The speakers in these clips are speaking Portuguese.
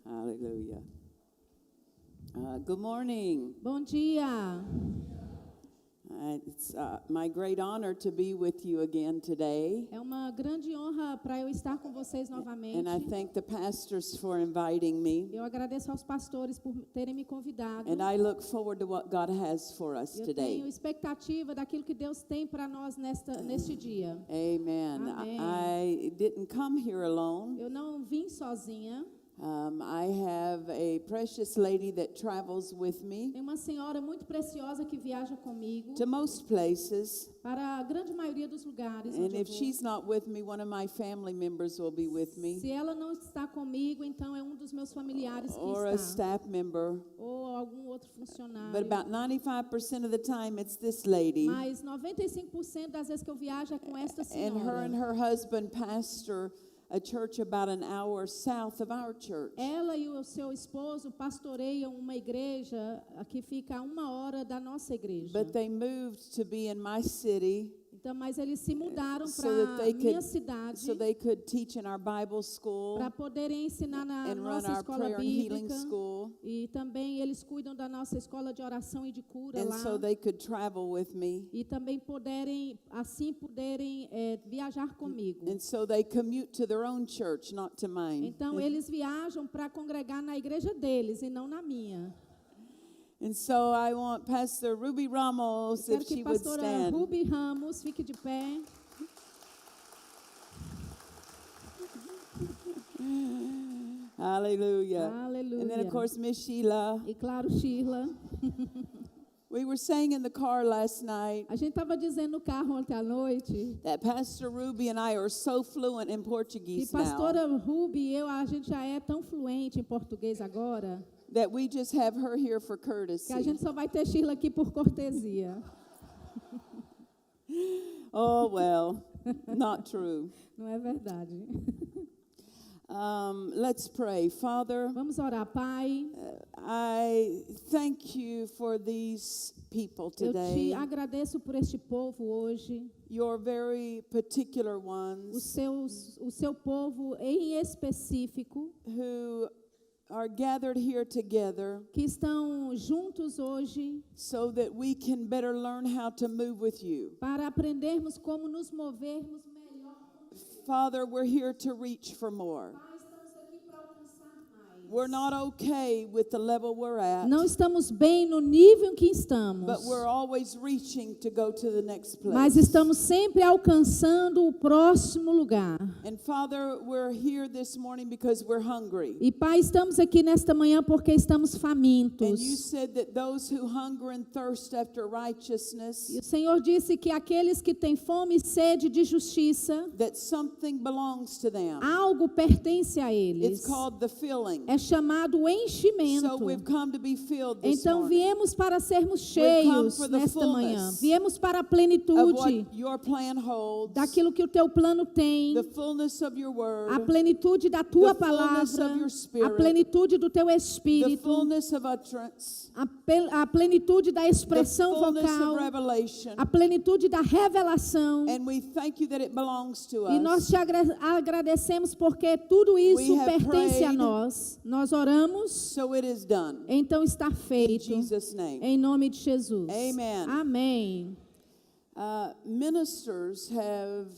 Hallelujah. Good morning. Bom dia. It's my great honor to be with you again today. É uma grande honra para eu estar com vocês novamente. And I thank the pastors for inviting me. Eu agradeço aos pastores por terem me convidado. And I look forward to what God has for us Eu today. tenho expectativa daquilo que Deus tem para nós neste dia. Amen. Amém. I didn't come here alone. Eu não vim sozinha. I have a precious lady that travels with me Tem uma senhora muito preciosa que viaja comigo to most places. para a grande maioria dos lugares And onde eu if vou. she's not with me, one of my family members will be with me, Se ela não está comigo, então é um dos meus familiares que or a está. staff member. Ou algum outro funcionário. But about 95% of the time, it's this lady. Mas 95% das vezes que eu viajo é com esta And senhora. her husband pastor a church about an hour south of our church. Ela e o seu esposo pastoreiam uma igreja que fica a 1 hora da nossa igreja. But they moved to be in my city Então, mas eles se mudaram so para that they minha could cidade so they could teach in our Bible school para poderem ensinar na and run nossa our escola prayer and healing bíblica. school. E também eles cuidam da nossa escola de oração e de cura And lá. so they could travel with me. E também poderem viajar comigo. And so they commute to their own church, not to mine. Então eles viajam para congregar na igreja deles e não na minha. And so I want Pastor Ruby Ramos, Eu quero if que she a would pastora stand. Ruby Ramos fique de pé. Hallelujah. Aleluia. And then, of course, Miss Sheila. E claro, Sheila. We were saying in the car last night A gente estava dizendo no carro ontem à noite that Pastor Ruby and I are so fluent in que Portuguese pastora now Ruby e eu, a gente já é tão fluente em português agora that we just have her here for que a courtesy. gente só vai ter Sheila aqui por cortesia. Oh, well, not true. Não é verdade? Let's pray. Father, Vamos orar, Pai. I thank you for these people Eu today, te agradeço por este povo hoje, your very particular o ones seu povo em específico, who are gathered here together que estão juntos hoje so that we can better learn how to move with you. para aprendermos como nos movermos melhor. Father, we're here to reach for more. Pai, estamos aqui para alcançar mais. We're not okay with the level we're at, Não estamos bem no nível em que estamos, but we're always reaching to go to the next mas place. estamos sempre alcançando o próximo lugar. And Father, we're here this morning because we're hungry. E Pai, estamos aqui nesta manhã porque estamos And famintos. you said that those who hunger and thirst after E righteousness, o Senhor disse que aqueles que têm fome e sede de justiça, that something belongs to them. algo pertence a eles. It's called the filling. É chamado So enchimento. we've come to be filled this Então morning viemos para sermos We've come cheios for the nesta manhã. fullness Viemos para a of plenitude what your plan holds, daquilo que o teu plano tem, the fullness of your a word, plenitude da tua the fullness palavra, of your a spirit, plenitude do teu the espírito, fullness of utterance, a plenitude da the expressão fullness of vocal, revelation. a plenitude da revelação. And we thank you that it belongs to E nós us. te agradecemos porque tudo isso We have pertence a prayed. nós. Nós oramos, So it is done. então está In feito. Jesus' name. Em nome de Jesus. Amen. Amém. Ministers have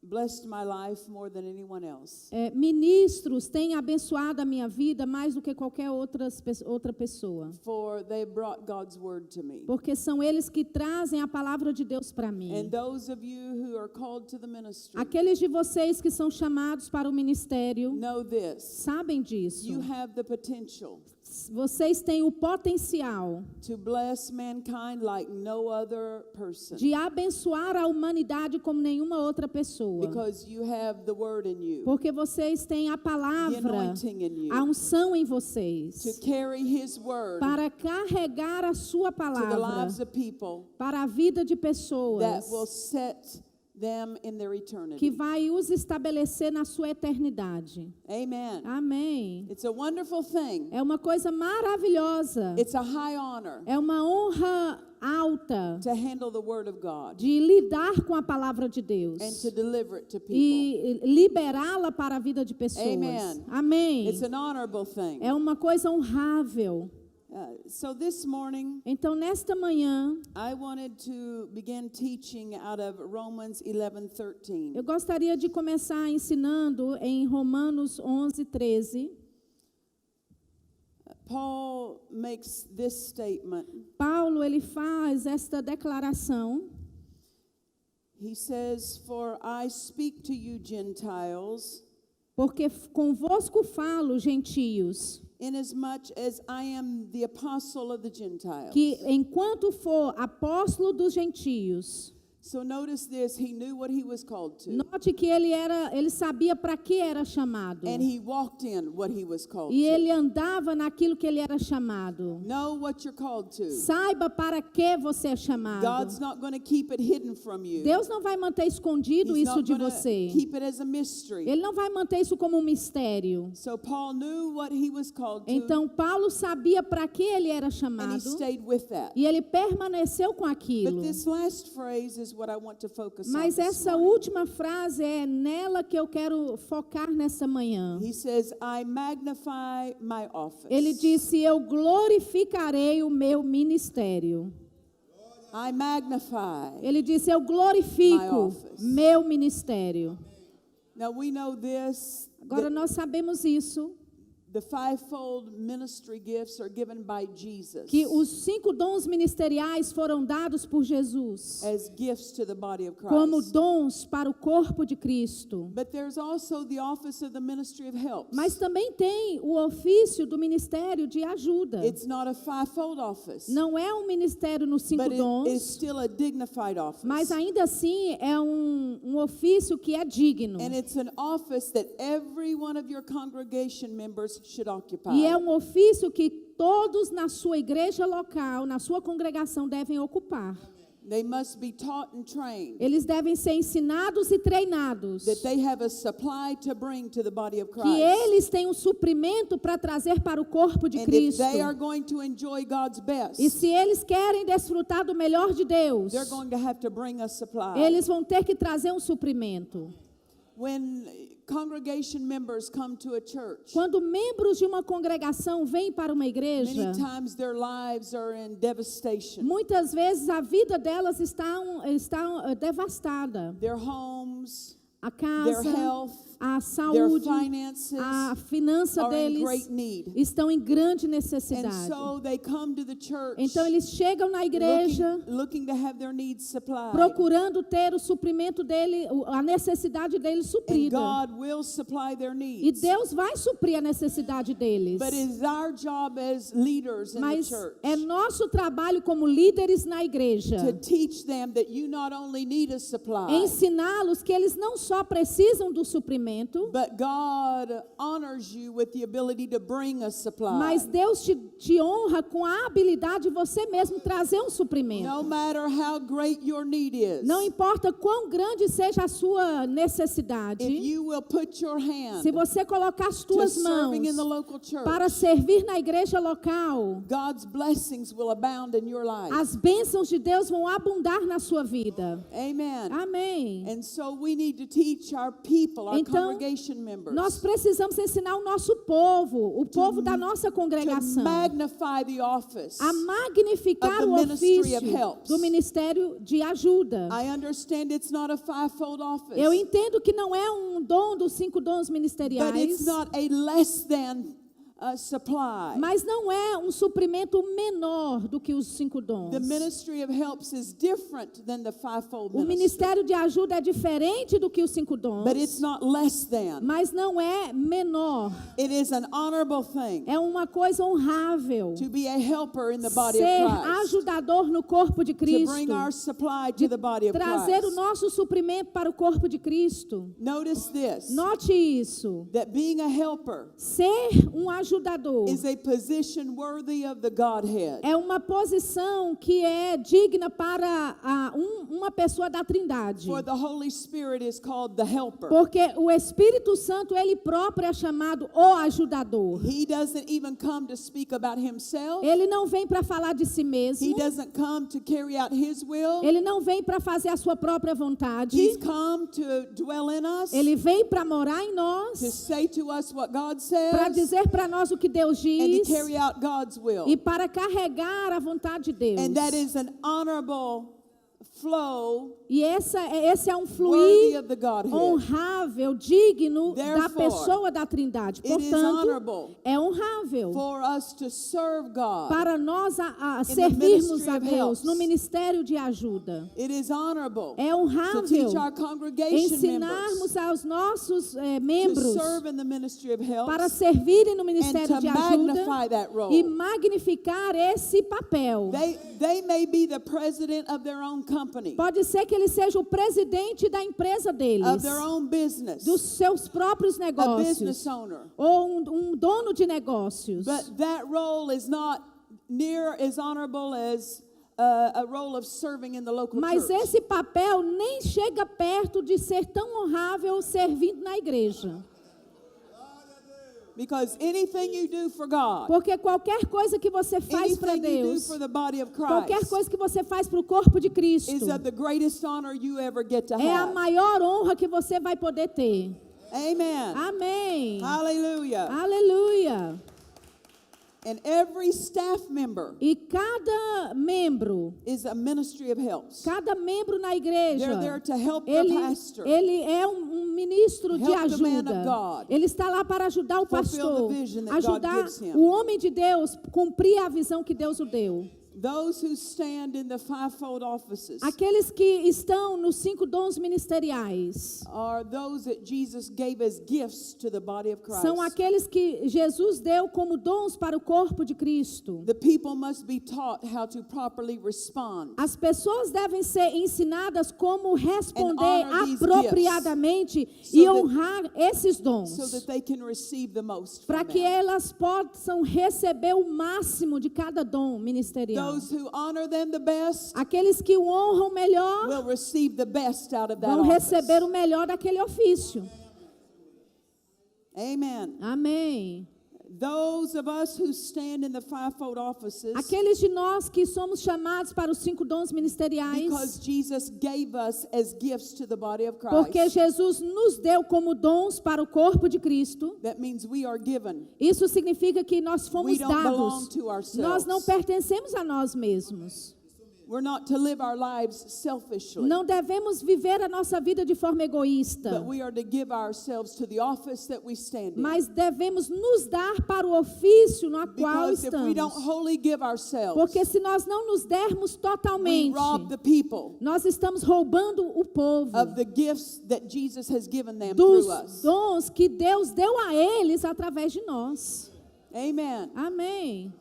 blessed my life more than anyone else. Ministros têm abençoado a minha vida mais do que qualquer outra pessoa. For they brought God's word to me. Porque são eles que trazem a palavra de Deus para mim. And those of you who are called to the ministry, Aqueles de vocês que são chamados para o ministério know this. sabem disso. You have the potential Vocês têm o potencial to bless mankind like no other person. de abençoar a humanidade como nenhuma outra pessoa. Because you have the word in you, Porque vocês têm a the palavra, anointing in a you, unção em to vocês, carry his word para carregar a sua to the palavra lives of people para a vida de that pessoas, will set them in their eternity. que vai os estabelecer na sua eternidade. Amen. Amém. It's a wonderful thing. É uma coisa maravilhosa. It's a high honor É uma honra alta to handle the word of God de lidar com a palavra de Deus and to deliver it to people. e liberá-la para a vida de pessoas. Amen. Amém. It's an honorable thing. É uma coisa honrável. So this morning, Então, nesta manhã, I wanted to begin teaching out of Romans 11:13. eu gostaria de começar ensinando em Romanos 11:13. Paul makes this statement. Paulo, ele faz esta declaração. He says, "For I speak to you Gentiles, Porque convosco falo, gentios, inasmuch as I am the apostle of the Gentiles." que enquanto for apóstolo dos gentios. So notice this, he knew what he was called to. Note que ele sabia para que era chamado. And he walked in what he was called E to. ele andava naquilo que ele era chamado. Know what you're called to. Saiba para que você é chamado. God's not going to keep it hidden from you. Deus não vai manter escondido He's isso not de going to você. keep it as a mystery. Ele não vai manter isso como um mistério. So Paul knew what he was called to, Então Paulo sabia para que ele era and he chamado stayed with that. e ele permaneceu com But aquilo. this last phrase is what I want to focus Mas on this essa morning. última frase é nela que eu quero focar nessa manhã. He says, I magnify my office. Ele disse: eu glorificarei o meu ministério. I magnify. Ele disse: eu My glorifico office. meu ministério. Now we know this, Agora that nós sabemos isso, the fivefold ministry gifts are given by Jesus que os 5 dons ministeriais foram dados por Jesus as gifts to the body of como Christ. dons para o corpo de Cristo. But there's also the office of the ministry of helps. Mas também tem o ofício do ministério de ajuda. It's not a fivefold office, Não é um ministério nos 5 but it is dons, still a dignified office. mas ainda assim é um ofício que é digno. And it's an office that every one of your congregation members should occupy. E é um ofício que todos na sua igreja local, na sua congregação, devem ocupar. They must be taught and trained Eles devem ser ensinados e treinados. that they have a supply to bring to the body of Que Christ. eles têm um suprimento para trazer para o corpo de And if Cristo. they are going to enjoy God's best, E se eles querem desfrutar do melhor de Deus, they're going to have to bring a supply. eles vão ter que trazer um suprimento. When congregation members come to a church, Quando membros de uma congregação vêm para uma igreja, many times their lives are in devastation. muitas vezes a vida delas está devastada. Their homes, A their casa, health, a their saúde, finances a finança are in deles great need. estão em grande And necessidade. so they come to the church Então eles chegam na igreja looking to have their needs supplied. procurando ter o suprimento dele, a necessidade deles And suprida. God will supply their E needs. Deus vai suprir a necessidade deles. But it is our job as leaders in the Mas church é nosso trabalho como líderes na igreja to teach them that you not only need a supply, ensiná-los que eles não só precisam do suprimento, but God honors you with the ability to bring a supply. mas Deus te honra com a habilidade de você mesmo trazer um suprimento. No matter how great your need is, Não importa quão grande seja a sua if necessidade, you will put your hand se você colocar as to tuas mãos serving in the local church, para servir na igreja local, God's blessings will abound in your life. as bênçãos de Deus vão abundar na sua vida. Amen. Amém. And so we need to teach our people, our Então, congregation members, nós precisamos ensinar o nosso povo, o povo da nossa to congregação, magnify the office. a magnificar of o the ministry of ofício helps. do ministério de ajuda. I understand it's not a fivefold office, Eu entendo que não é um dom dos 5 dons but ministeriais, it's not a less than supply. mas não é um suprimento menor do que os 5 dons. The ministry of helps is different than the fivefold O ministry, ministério de ajuda é diferente do que os 5 dons, but it's not less than. mas não é menor. It is an honorable thing É uma coisa honrável to be a helper in the body ser of Christ, ajudador no corpo de to Cristo, bring our supply to the body of trazer o Christ. nosso suprimento para o corpo de Cristo. Notice this, Note isso. that being a helper Ser um ajudador ajudador. is a position worthy of the Godhead. É uma posição que é digna para uma pessoa da Trindade. For the Holy Spirit is called the helper. Porque o Espírito Santo, ele próprio é chamado o ajudador. He doesn't even come to speak about himself. Ele não vem para falar de si He mesmo. doesn't come to carry out his will. Ele não vem para fazer a sua própria vontade. He's come to dwell in us, Ele vem para morar em to nós, say to us what God para says, dizer para nós o que Deus and diz to carry out God's will. e para carregar a vontade de Deus. And that is an honorable flow E esse é um worthy fluir of the Godhead. honrável, digno da Therefore, pessoa da Trindade. It is Portanto, honorable é honrável for us to serve God. para nós the servirmos ministry a of Deus helps. no ministério de ajuda. It is honorable É to honrável teach our congregation members ensinarmos aos nossos to membros serve in the ministry of para helps servirem no and ministério to de ajuda magnify that role. e magnificar esse papel. They may be the president of their own company, Pode ser que ele seja o presidente da empresa deles, of their own business, dos seus próprios a negócios, business owner. ou um dono de negócios. But that role is not near as honorable as a role of serving in the local Mas church. esse papel nem chega perto de ser tão honrável servindo na igreja. Because anything you do for God, Porque qualquer coisa que você faz para anything you do Deus, for the body of qualquer Christ, coisa que você faz para o corpo de Cristo, is of the greatest honor you ever get to é a have. maior honra que você vai poder ter. Amen. Amém. Hallelujah. Aleluia. And every staff member E cada membro, is a ministry of helps. cada membro na igreja, They're there to help the ele, pastor ele é um ministro de Help the man of ajuda. God Ele está lá para ajudar o fulfill the pastor, vision that God ajudar gives him. o homem de Deus cumprir a visão que Deus o deu. Those who stand in the fivefold offices Aqueles que estão nos 5 dons ministeriais are those that Jesus gave as gifts to the body of Christ. são aqueles que Jesus deu como dons para o corpo de Cristo. The people must be taught how to properly respond. As pessoas devem ser ensinadas como responder honor these apropriadamente gifts e so that- honrar esses dons, so that they can receive the most para from que them. elas possam receber o máximo de cada dom ministerial. Those who honor them the best Aqueles que o honram melhor will receive the best out of that vão office. receber o melhor daquele ofício. Amen. Amém. Those of us who stand in the fivefold offices, Aqueles de nós que somos chamados para os 5 dons because ministeriais, Jesus gave us as gifts to the body of porque Christ, Jesus nos deu como dons para o corpo de Cristo. that means we are given. Isso significa que nós We fomos don't belong dados. to Nós ourselves. não pertencemos a nós mesmos. We're not to live our lives selfishly, Não devemos viver a nossa vida de forma but egoísta, we are to give ourselves to the office that we stand in. mas devemos nos dar para o ofício no qual Because if we don't estamos. wholly give ourselves, Porque se nós não nos dermos we totalmente, rob the people nós estamos roubando o povo of the gifts that Jesus has given them through dos us. dons que Deus deu a eles através de nós. Amen. Amém.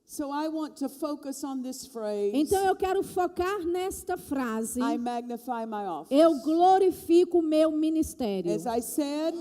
So I want to focus on this phrase, Então eu quero focar nesta frase. I magnify my office. Eu glorifico o meu ministério. As I said,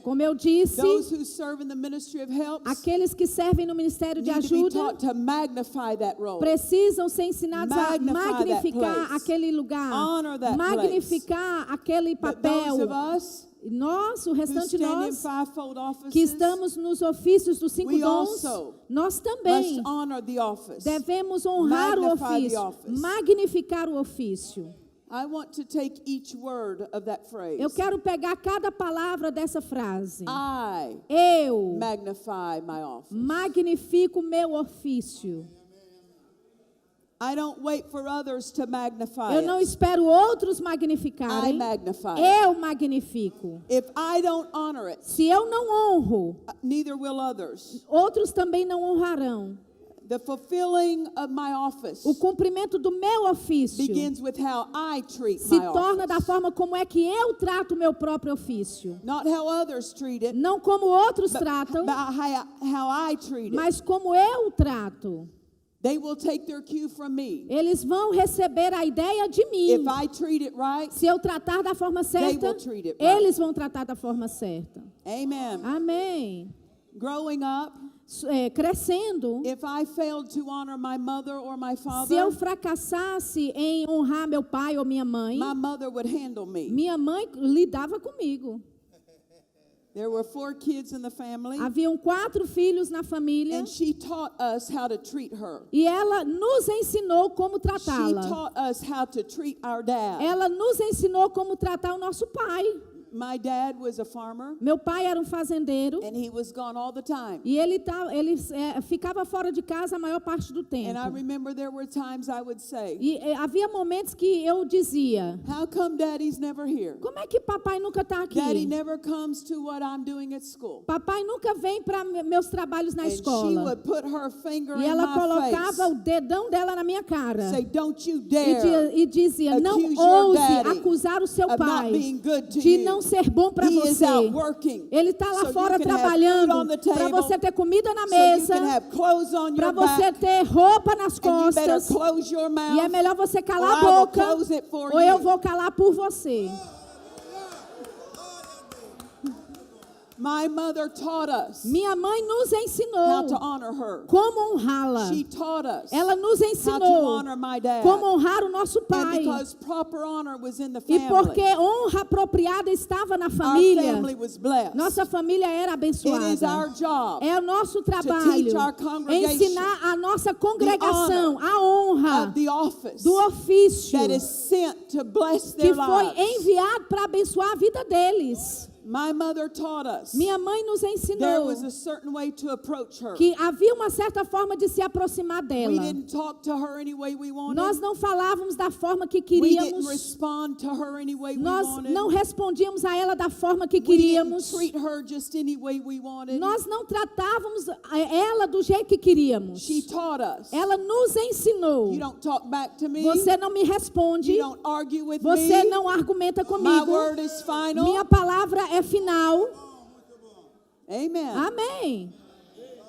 Como eu disse, those who serve in the ministry of helps aqueles que servem no ministério de need to be ajuda taught to magnify that role. precisam ser ensinados a Magnify that magnificar place. aquele lugar, Honor that magnificar aquele But papel. those of us Nós, o who restante de stand in nós, fivefold que offices estamos nos ofícios dos 5 We dons, also nós também must honor the office. devemos honrar o Magnify the ofício, office. magnificar o ofício. I want to take each word of that phrase. Eu quero pegar cada palavra dessa frase. I Eu magnify my office. magnifico o meu ofício. I don't wait for others to magnify Eu não it. espero outros I magnificarem. magnify it. Eu magnifico. If I don't honor it, Se eu não honro, neither will others. outros também não honrarão. The fulfilling of my office O cumprimento do meu ofício begins with how I treat se my torna da office. forma como é que eu trato o meu próprio ofício. Not how others treat it, Não como outros but tratam, how I treat it. mas como eu trato. They will take their cue from me. Eles vão receber a ideia de mim. If I treat it right, Se eu tratar da forma certa, will treat it right. eles vão tratar da forma certa. amen. Amém. Growing up, crescendo, if I failed to honor my mother or my se father, eu fracassasse em honrar meu pai ou minha mãe, my mother would handle me. minha mãe lidava comigo. There were 4 kids in the family, Haviam 4 filhos na família and she taught us how to treat her. e ela nos ensinou como She tratá-la. taught us how to treat our dad. Ela nos ensinou como tratar o nosso pai. My dad was a farmer, Meu pai era um fazendeiro and he was gone all the time. e ele ficava fora de casa a maior parte do And I tempo. remember there were times I would say, E havia momentos que eu dizia, how come daddy's never here? como é que papai nunca está aqui? Daddy never comes to what I'm doing at school. Papai nunca vem para meus trabalhos na And she escola. would put her finger E in ela my colocava o face, dedão dela na minha cara. say, don't you E dare dizia, não accuse your ouse daddy acusar o seu of not pai being good to de you. não ser bom para He is você. out working, Ele está lá so you fora can have trabalhando food on the para table, você ter comida na so you mesa, can have clothes on para your você back, ter roupa nas and you better costas. close your E é mouth, melhor você calar or a I will boca close it for ou eu you. vou calar por você. My mother taught us Minha mãe nos how ensinou to honor her. como honrá-la. She taught us Ela nos how to ensinou honor my dad. como honrar o nosso And pai. because proper honor was in the E family, porque honra apropriada estava na our família, family was blessed. nossa família era It is our abençoada. job É o nosso teach trabalho our congregation ensinar a nossa congregação a honra of the office do ofício that is sent to bless que their foi lives. enviado para abençoar a vida deles. My mother taught us Minha mãe nos there ensinou was a certain way to approach her. que havia uma certa forma de se aproximar We dela. didn't talk to her any way we wanted. Nós não falávamos da forma que We didn't queríamos. respond to her any way we Nós wanted. não respondíamos a ela da forma que We didn't queríamos. treat her just any way we wanted. Nós não tratávamos ela do jeito que queríamos. She taught us. Ela nos ensinou. You don't talk back to me. Você não me responde. You don't argue with Você me. não argumenta My comigo. word is final. Minha palavra é final. Amen. Amém.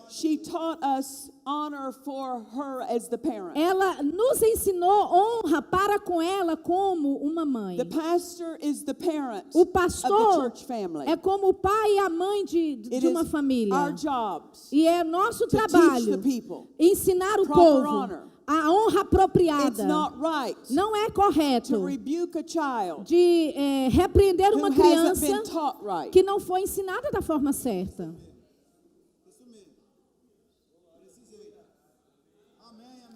She taught us honor for her as the parent. Ela nos ensinou honra para com ela como uma mãe. The pastor is the parent O of the pastor church family. é como o pai e a mãe de It uma is família. our jobs E é nosso to teach trabalho the people. ensinar o proper povo honor. a honra It's apropriada. not right Não é to correto rebuke a child de repreender who uma hasn't criança been taught right. que não foi ensinada da forma certa.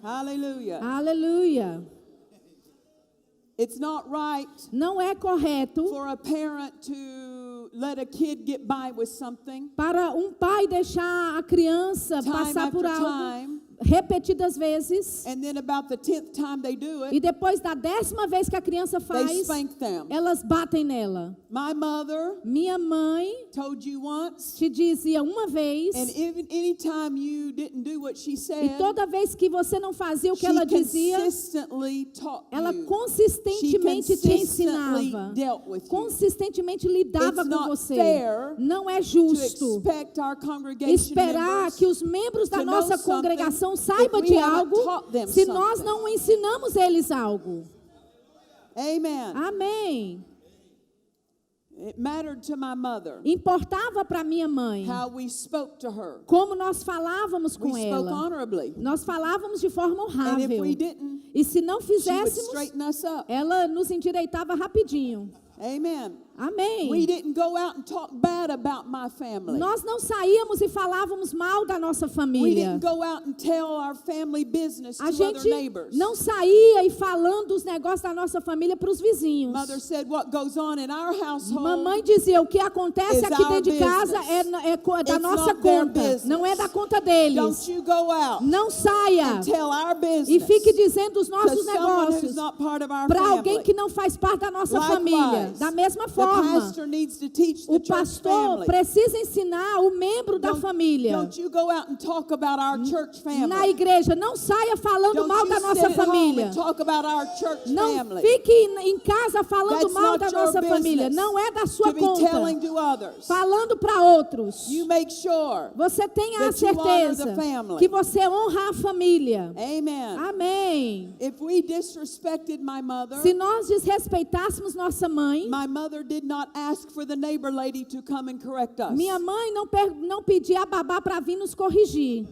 Hallelujah. Aleluia. It's not right Não é correto for a parent to let a kid get by with something para um pai deixar a criança time passar por after algo time, repetidas vezes and then about the 10th time they do e it, depois da 10ª vez que a criança they faz, spank them. elas batem nela. My mother Minha mãe told you once, te dizia uma vez, and even anytime you didn't do what she e said, toda vez que você não fazia o que she ela dizia, consistently taught ela you. She consistentemente te consistently ensinava, dealt with you. consistentemente lidava It's com not você. fair Não é To justo expect our congregation esperar members que os membros da to know nossa something congregação if saibam we de haven't algo taught them se nós something. não ensinamos eles algo. Amen. Amém. It mattered to my mother Importava para minha mãe how we spoke to her. como nós falávamos We com spoke ela. honorably. Nós falávamos de forma And if honrável. we didn't, E se não she would fizéssemos, straighten us up. ela nos endireitava rapidinho. Amen. Amém. We didn't go out and talk bad about my family. Nós não saíamos e falávamos mal da nossa We família. didn't go out and tell our family business to A other gente neighbors. não saía e falando os negócios da nossa família para os vizinhos. Mother said what goes on in our household Mamãe dizia, o que acontece is aqui our dentro de casa business. é da It's nossa not their conta, business. não é da conta deles. Don't you go out Não saia and tell our business e fique dizendo os to nossos someone who's negócios not part of our para family. alguém que não faz parte da nossa Likewise, família. Da mesma the forma, pastor needs to teach the o church pastor family. precisa ensinar o membro da família. Don't you go out and talk about our church family. Na igreja, não saia falando Don't mal you da sit nossa at home família. and talk about our church Não family. fique em casa casa falando That's mal not da your nossa família. business Não é da sua to be telling conta. to others. Falando para outros. You make sure. Você tenha a that you honor certeza the family. que você honra a família. Amen. Amém. If we disrespected my mother, Se nós desrespeitássemos nossa mãe, my mother did not ask for the neighbor lady to come and correct us. minha mãe não pedia a babá para vir nos corrigir.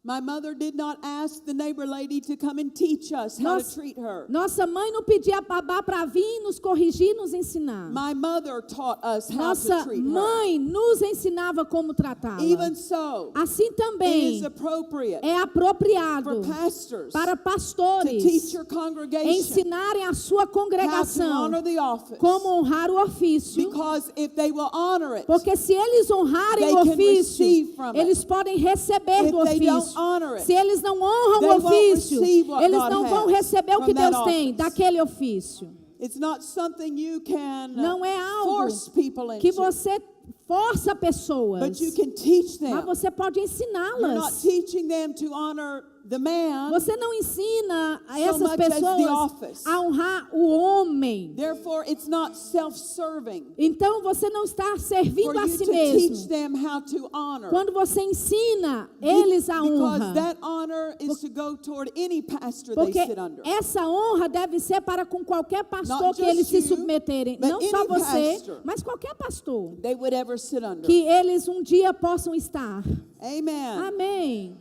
My mother did not ask the neighbor lady to come and teach us how to treat her. Nossa mãe não pedia a babá para vir nos corrigir, nos ensinar. My mother taught us how Nossa to treat her. mãe nos ensinava como tratá-la. Even so, Assim it também is appropriate é apropriado for pastors para to pastores teach your congregation ensinarem a sua how to congregação honor the office. como honrar o ofício. Because if they will honor it, Porque se eles honrarem they o can ofício, receive from it. eles podem receber If do they don't ofício. honor it, Se eles não honram they o won't ofício, receive what eles God não vão has receber o que from that Deus tem office. daquele ofício. it's not something you can Não é algo force people into. que você força pessoas, But you can teach them. mas você pode You're not ensiná-las. teaching them to honor the man. Você não ensina a so essas much as the pessoas office. a honrar o homem. Therefore, it's not self-serving Então você não está servindo for a you si to teach mesmo. them how to honor. Quando você ensina eles a Because honra. that honor is to go toward any pastor Porque they sit under. essa honra deve ser para com qualquer pastor Not que eles se just you, submeterem. but Não só any você, pastor. mas qualquer pastor. They would ever sit under. Que eles um dia possam estar. Amen. Amém.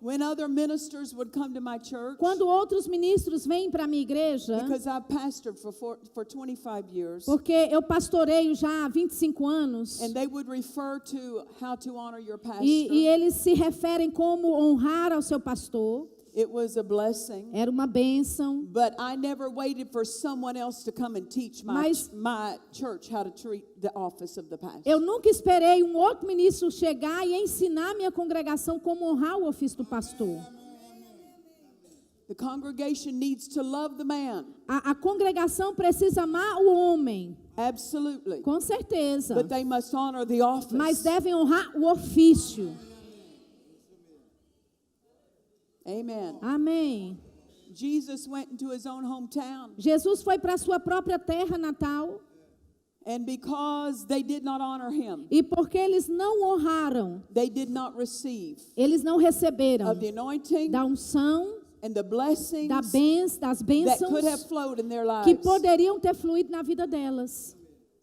When other ministers would come to my church, Quando outros ministros vêm para a minha igreja, because I've pastored for 25 years, porque eu pastoreio já há 25 anos, and they would refer to how to honor your pastor. e eles se referem como honrar ao seu pastor. It was a blessing. Era uma bênção. But I never waited for someone else to come and teach my church how to treat the office of the pastor. Eu nunca esperei um outro ministro chegar e ensinar minha congregação como honrar o ofício do pastor. The congregation needs to love the man. A congregação precisa amar o homem, Absolutely. com certeza. But they must honor the office. Mas devem honrar o ofício. Amen. Amém. Jesus went into his own hometown. Jesus foi para a sua própria terra natal. And because they did not honor him, E porque eles não honraram, they did not receive eles não receberam of the anointing da unção, and the blessings das that bênçãos could have flowed in their que lives. poderiam ter fluído na vida delas.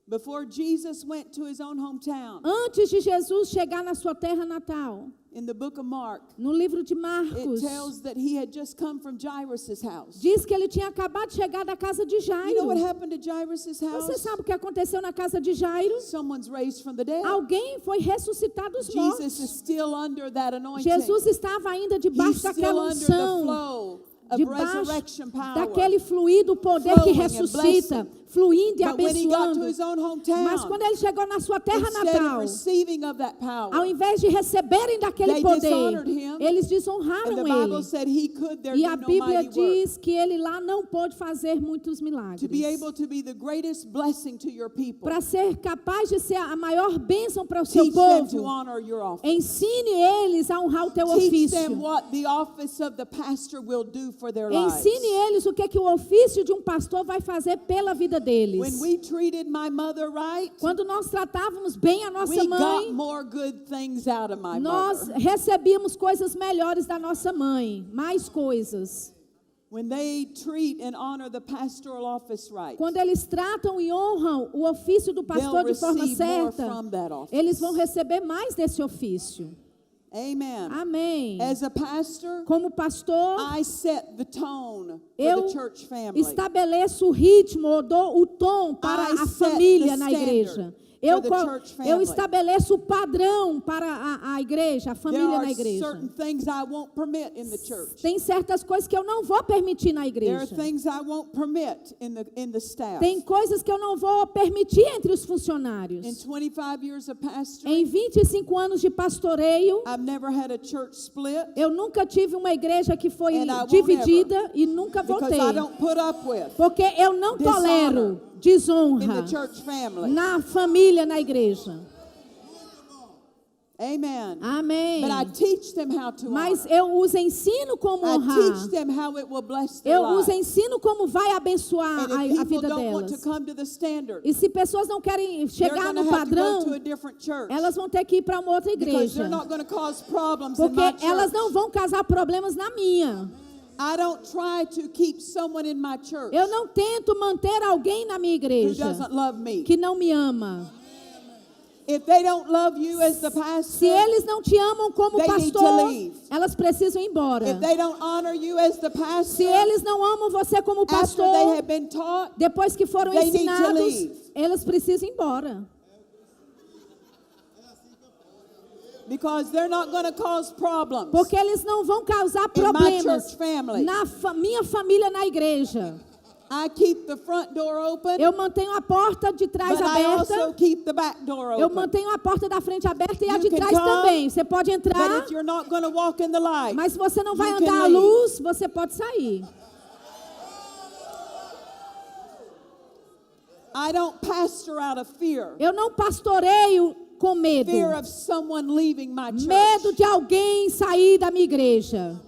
Before Jesus went to his own hometown, Antes de Jesus chegar na sua terra natal, in the book of Mark, no livro de it Marcos, tells that he had just come from Jairus' house. diz que ele tinha acabado de chegar da casa de You know what Jairo. happened to Jairus' house? Você sabe o que aconteceu na casa de Jairo? Someone's raised from the dead. Alguém foi ressuscitado dos Jesus mortos. is still under that anointing. Jesus estava ainda He's debaixo still daquela under the unção, flow of debaixo resurrection power. daquele fluido poder que Flowing and ressuscita, blessing. fluindo e But when he got to abençoando. his own hometown, Mas quando ele chegou na sua terra instead of natal, receiving of that power, ao invés de receberem daquele They poder, dishonored him. eles and the desonraram Bible ele. said he could there E do a no Bíblia mighty work. diz que ele lá não pôde fazer muitos milagres. To be able to be the greatest blessing to your people, Para ser capaz de ser a maior bênção para o seu teach them to povo, honor your office. ensine eles a honrar o teu Teach them ofício. what the office of the pastor will do for their lives. Ensine eles o que o ofício de um pastor vai fazer pela vida deles. When we treated my mother right, Quando nós tratávamos bem a nossa we got mãe, more good things out of my nós mother. recebíamos coisas melhores da nossa mãe, mais coisas. When they treat and honor the pastoral office right, Quando eles tratam e honram o ofício do pastor they'll de forma receive more certa, from that office. eles vão receber mais desse ofício. Amen. Amém. As a pastor, Como pastor, I set the tone for eu the church family. estabeleço o ritmo, ou dou o tom para I a set família the na standard igreja. for the church family. Eu estabeleço o padrão para a igreja, a There família are na igreja. certain things I won't permit in the church. Tem certas coisas que eu não vou permitir na There are igreja. things I won't permit in the staff. Tem coisas que eu não vou permitir entre os In funcionários. 25 years of pastoring, Em 25 anos de pastoreio, I've never had a church split eu nunca tive uma igreja que foi And I won't dividida e nunca vou because ter. I don't put up with Porque eu não Dishonor tolero in desonra the church family. na família, na igreja. Amen. Amém. But I teach them how to Mas honor. eu os ensino como I honrar. teach them how it will bless their Eu os lives. ensino como vai abençoar And a if people vida don't want to delas. come to the standard, E se pessoas não querem they're chegar going to no have to go padrão, to a different church. elas vão ter que ir para uma outra Because igreja. they're not going to cause problems in Porque my elas church. não vão causar problemas na minha. I don't try to keep someone in my church Eu não tento manter alguém na minha who igreja doesn't love me. que não me ama. If they don't love you as the Se pastor, eles não te amam como They need to pastor, leave. elas precisam ir embora. if they don't honor you as the Se pastor, eles não amam você como after they pastor, have been taught, depois que foram They need to ensinados, leave. eles precisam ir embora. because they're not going to cause problems Porque eles não vão causar in my problemas church family. na minha família na igreja. I keep the front door open, Eu mantenho a porta de trás but I also aberta. keep the back door Eu open. mantenho a porta da frente aberta e a You de can trás come, também. Você pode But entrar, if you're not going to walk in the light, mas se você não vai you can andar à leave. luz, você pode sair. I don't pastor out of fear. Eu não pastoreio com medo. Fear of someone leaving my church. Medo de alguém sair da minha igreja.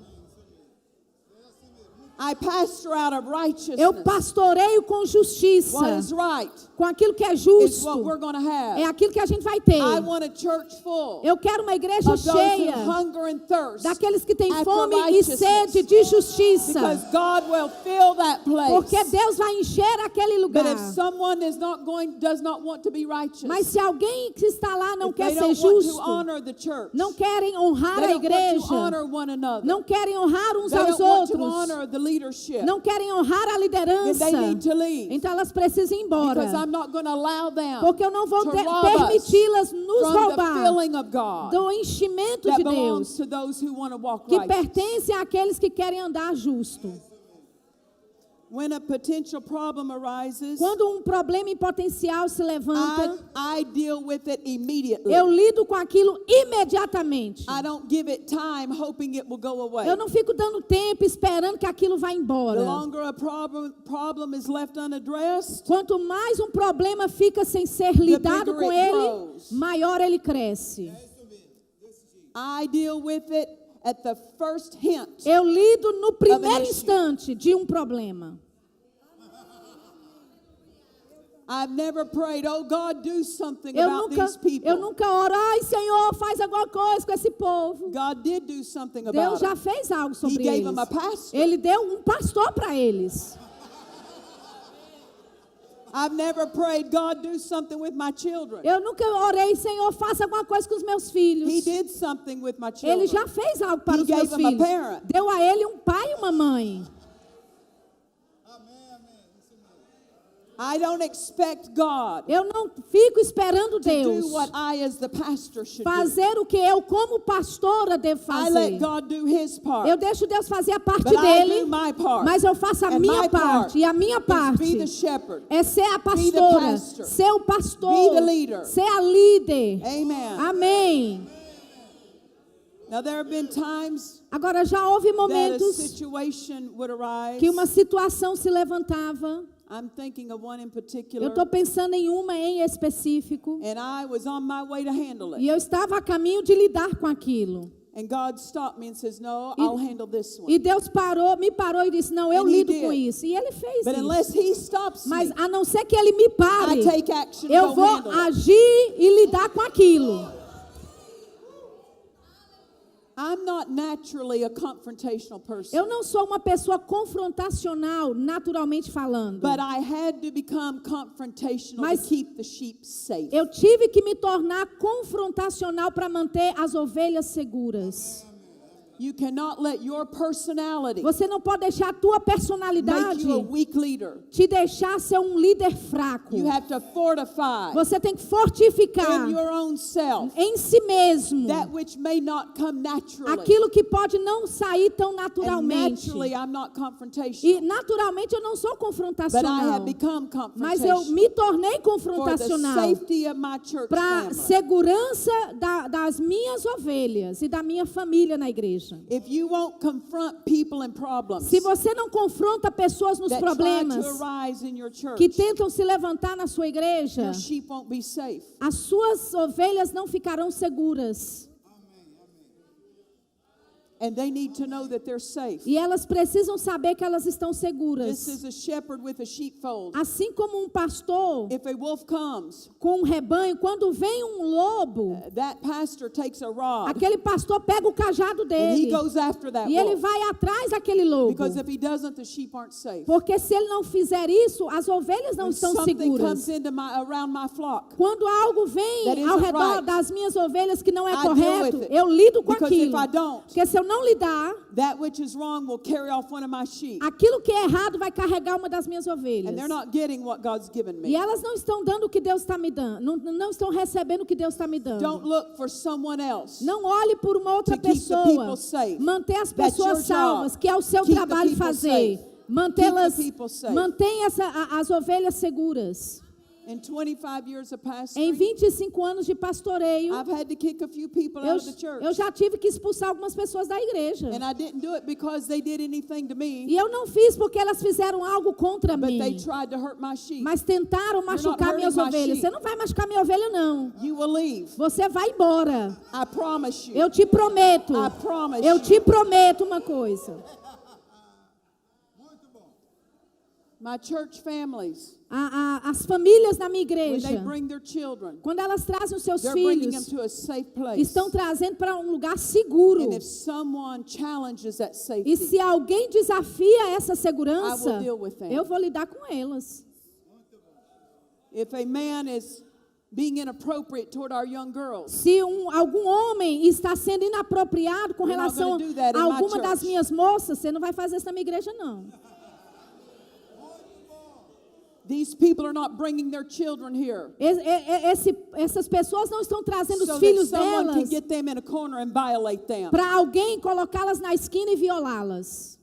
I pastor out of righteousness. Eu pastoreio com justiça. What is right Com aquilo que é is justo. what we're going to have. É aquilo que a gente vai ter. I want a church full Eu quero uma igreja of those who cheia hunger and thirst daqueles que têm after fome e righteousness. sede de justiça. Because God will fill that place. Porque Deus vai encher aquele But lugar. if someone does not want to be righteous, Mas se alguém que está lá não if quer they ser don't want to justo, honor the church, não querem honrar they a don't want to igreja, honor one another, não querem honrar uns they aos don't want to outros, honor the leadership, não querem honrar a then liderança, they need to leave. então elas precisam ir Because embora. I'm not going to allow them Porque eu não vou to rob us permiti-las nos from the roubar filling of God do enchimento that de belongs Deus, to those who want to walk que right. pertence àqueles que querem andar justo. When a potential problem arises, Quando um problema em potencial se levanta, I deal with it immediately. eu lido com aquilo imediatamente. I don't give it time hoping it will go away. Eu não fico dando tempo esperando que aquilo vá The embora. longer a problem is left unaddressed, Quanto mais um problema fica sem ser lidado bigger com it ele, grows. maior ele cresce. I deal with it at the first hint. Eu lido no primeiro issue. instante de um problema. I've never prayed, oh God, do something Eu about nunca, these people. eu nunca oro, ai Senhor, faz alguma coisa com esse povo. God did do something Deus about já it. fez algo He sobre gave eles. them a pastor. Ele deu um pastor para eles. I've never prayed, God, do something with my children. Eu nunca orei, Senhor, faça alguma coisa com os meus filhos. He did something with my children. Ele já fez algo para He os meus gave them a filhos. parent. Deu a ele um pai e uma mãe. I don't expect God Eu não fico esperando to Deus do what I as the pastor should do. fazer o que eu como pastora devo I fazer. let God do his part. Eu deixo Deus fazer a parte But I dele, do my part. mas eu faço a And minha my part parte. E a minha is parte be the shepherd. é ser a Be the pastora, pastor. ser o pastor, Be the leader. ser a líder. Amen. Amém. Now there have been times Agora já houve that a momentos situation would arise. que uma situação se levantava. I'm thinking of one in Eu particular. estou pensando em uma em específico. And I was on my way to handle E it. eu estava a caminho de lidar com aquilo. And God stopped me and says, no, I'll handle this one. E Deus me parou e disse, não, eu And he lido did. com isso. E ele fez But isso. unless he stops Mas me, a não ser que ele me pare, I take action eu to vou handle it. agir e lidar com aquilo. I'm not naturally a confrontational person. Eu não sou uma pessoa confrontacional, naturalmente falando. But I had to become confrontational Mas to keep the sheep safe. Eu tive que me tornar confrontacional para manter as ovelhas seguras. You cannot let your personality Você não pode deixar a tua make personalidade you a weak leader. te deixar ser um líder fraco. You have to fortify Você tem que fortificar in your own self em si mesmo that which may not come naturally. aquilo que pode não sair tão And naturalmente. naturally, I'm not E confrontational. naturalmente eu não sou But I confrontacional. have become Mas eu confrontational me tornei for the confrontacional safety of my church para family. segurança das minhas ovelhas e da minha família na igreja. igreja. If you won't confront people and problems Se você não confronta pessoas nos that try problemas to arise in your church, que tentam se levantar na sua igreja, your sheep won't be safe. as suas ovelhas não ficarão seguras. And they need to know that they're safe. E elas precisam saber que elas estão Just seguras. as a shepherd with a sheepfold, Assim como um pastor if a wolf comes, com um rebanho, quando vem um lobo, that pastor takes a rod aquele pastor pega o cajado and he dele goes after that e ele wolf. vai atrás daquele lobo. Because if he doesn't, the sheep aren't safe. Porque se ele não fizer isso, as ovelhas não When estão something seguras. comes around my flock, Quando algo that vem isn't ao redor right, das minhas ovelhas que não é I deal correto, with it. eu lido com Because if aquilo. I don't, Porque se eu não lidar, that which is wrong will carry off one of my sheep. aquilo que é errado vai carregar uma das minhas ovelhas. And they're not getting what God's given E me. elas não estão dando o que Deus está me dando. Não estão recebendo o que Deus está me dando. Don't look for someone else Não olhe por uma outra to keep the pessoa. people safe. Manter as That's your pessoas salvas, job. que é o seu Keep the trabalho people fazer. safe. Mantê-las, Keep the people safe. mantém as ovelhas seguras. In 25 years of Em pastoring, 25 anos de pastoreio, I've had to kick a few people eu out of the church. já tive que expulsar algumas pessoas da igreja. And I didn't do it because they did anything to me, E eu não fiz porque elas fizeram algo contra but mim. they tried to hurt my sheep. Mas tentaram machucar minhas hurting my ovelhas. sheep. Você não vai machucar minha ovelha, não. You will leave. Você vai embora. I promise you. Eu te prometo. I promise Eu you. te prometo uma coisa. My church families, As famílias na minha when they igreja, bring their children, quando elas trazem os seus they're bringing them filhos, to a safe place. estão trazendo para um lugar seguro. And if someone challenges that E safety, se alguém desafia essa segurança, I will deal with them. eu vou lidar com elas. if a man is being inappropriate toward our young girls, Se algum homem está sendo inapropriado com You're not relação gonna do that in a my alguma das church. minhas moças, você não vai fazer isso na minha igreja, não. these people are not bringing their children here Essas pessoas não estão trazendo so os that filhos someone can delas get them in a corner and violate them. para alguém colocá-las na esquina e violá-las.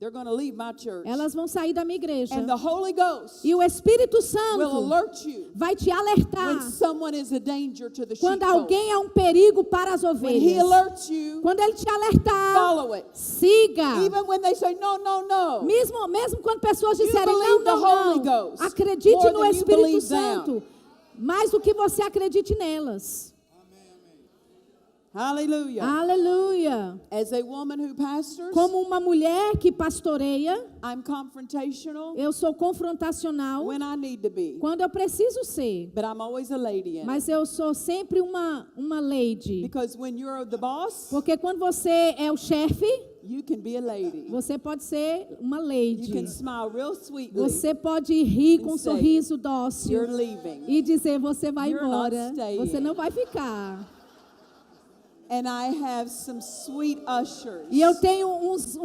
They're going to leave my church. Elas vão sair da minha igreja. And the Holy Ghost E o Espírito will Santo alert you vai te when alertar someone is a danger to the quando sheepfold. alguém é um perigo para as When he ovelhas. alerts you, Quando ele te alertar, follow it. siga. Even when they say, no, no, no. Mesmo quando pessoas You disserem believe não, the Holy não, Ghost acredite more no than you Espírito believe Santo, them. mais do que você acredite nelas. Hallelujah. Aleluia. As a woman who pastors, Como uma mulher que pastoreia, I'm confrontational eu sou confrontacional when I need to be. quando eu preciso ser. But I'm always a lady in it. Mas eu sou sempre uma lady. Because when you're the boss, Porque quando você é o chefe, you can be a lady. você pode ser uma You lady. can smile real sweetly. Você pode rir com um and say, sorriso dócil You're leaving. e dizer você vai You're not embora. staying. Você não vai ficar. And I have some sweet ushers. E eu tenho uns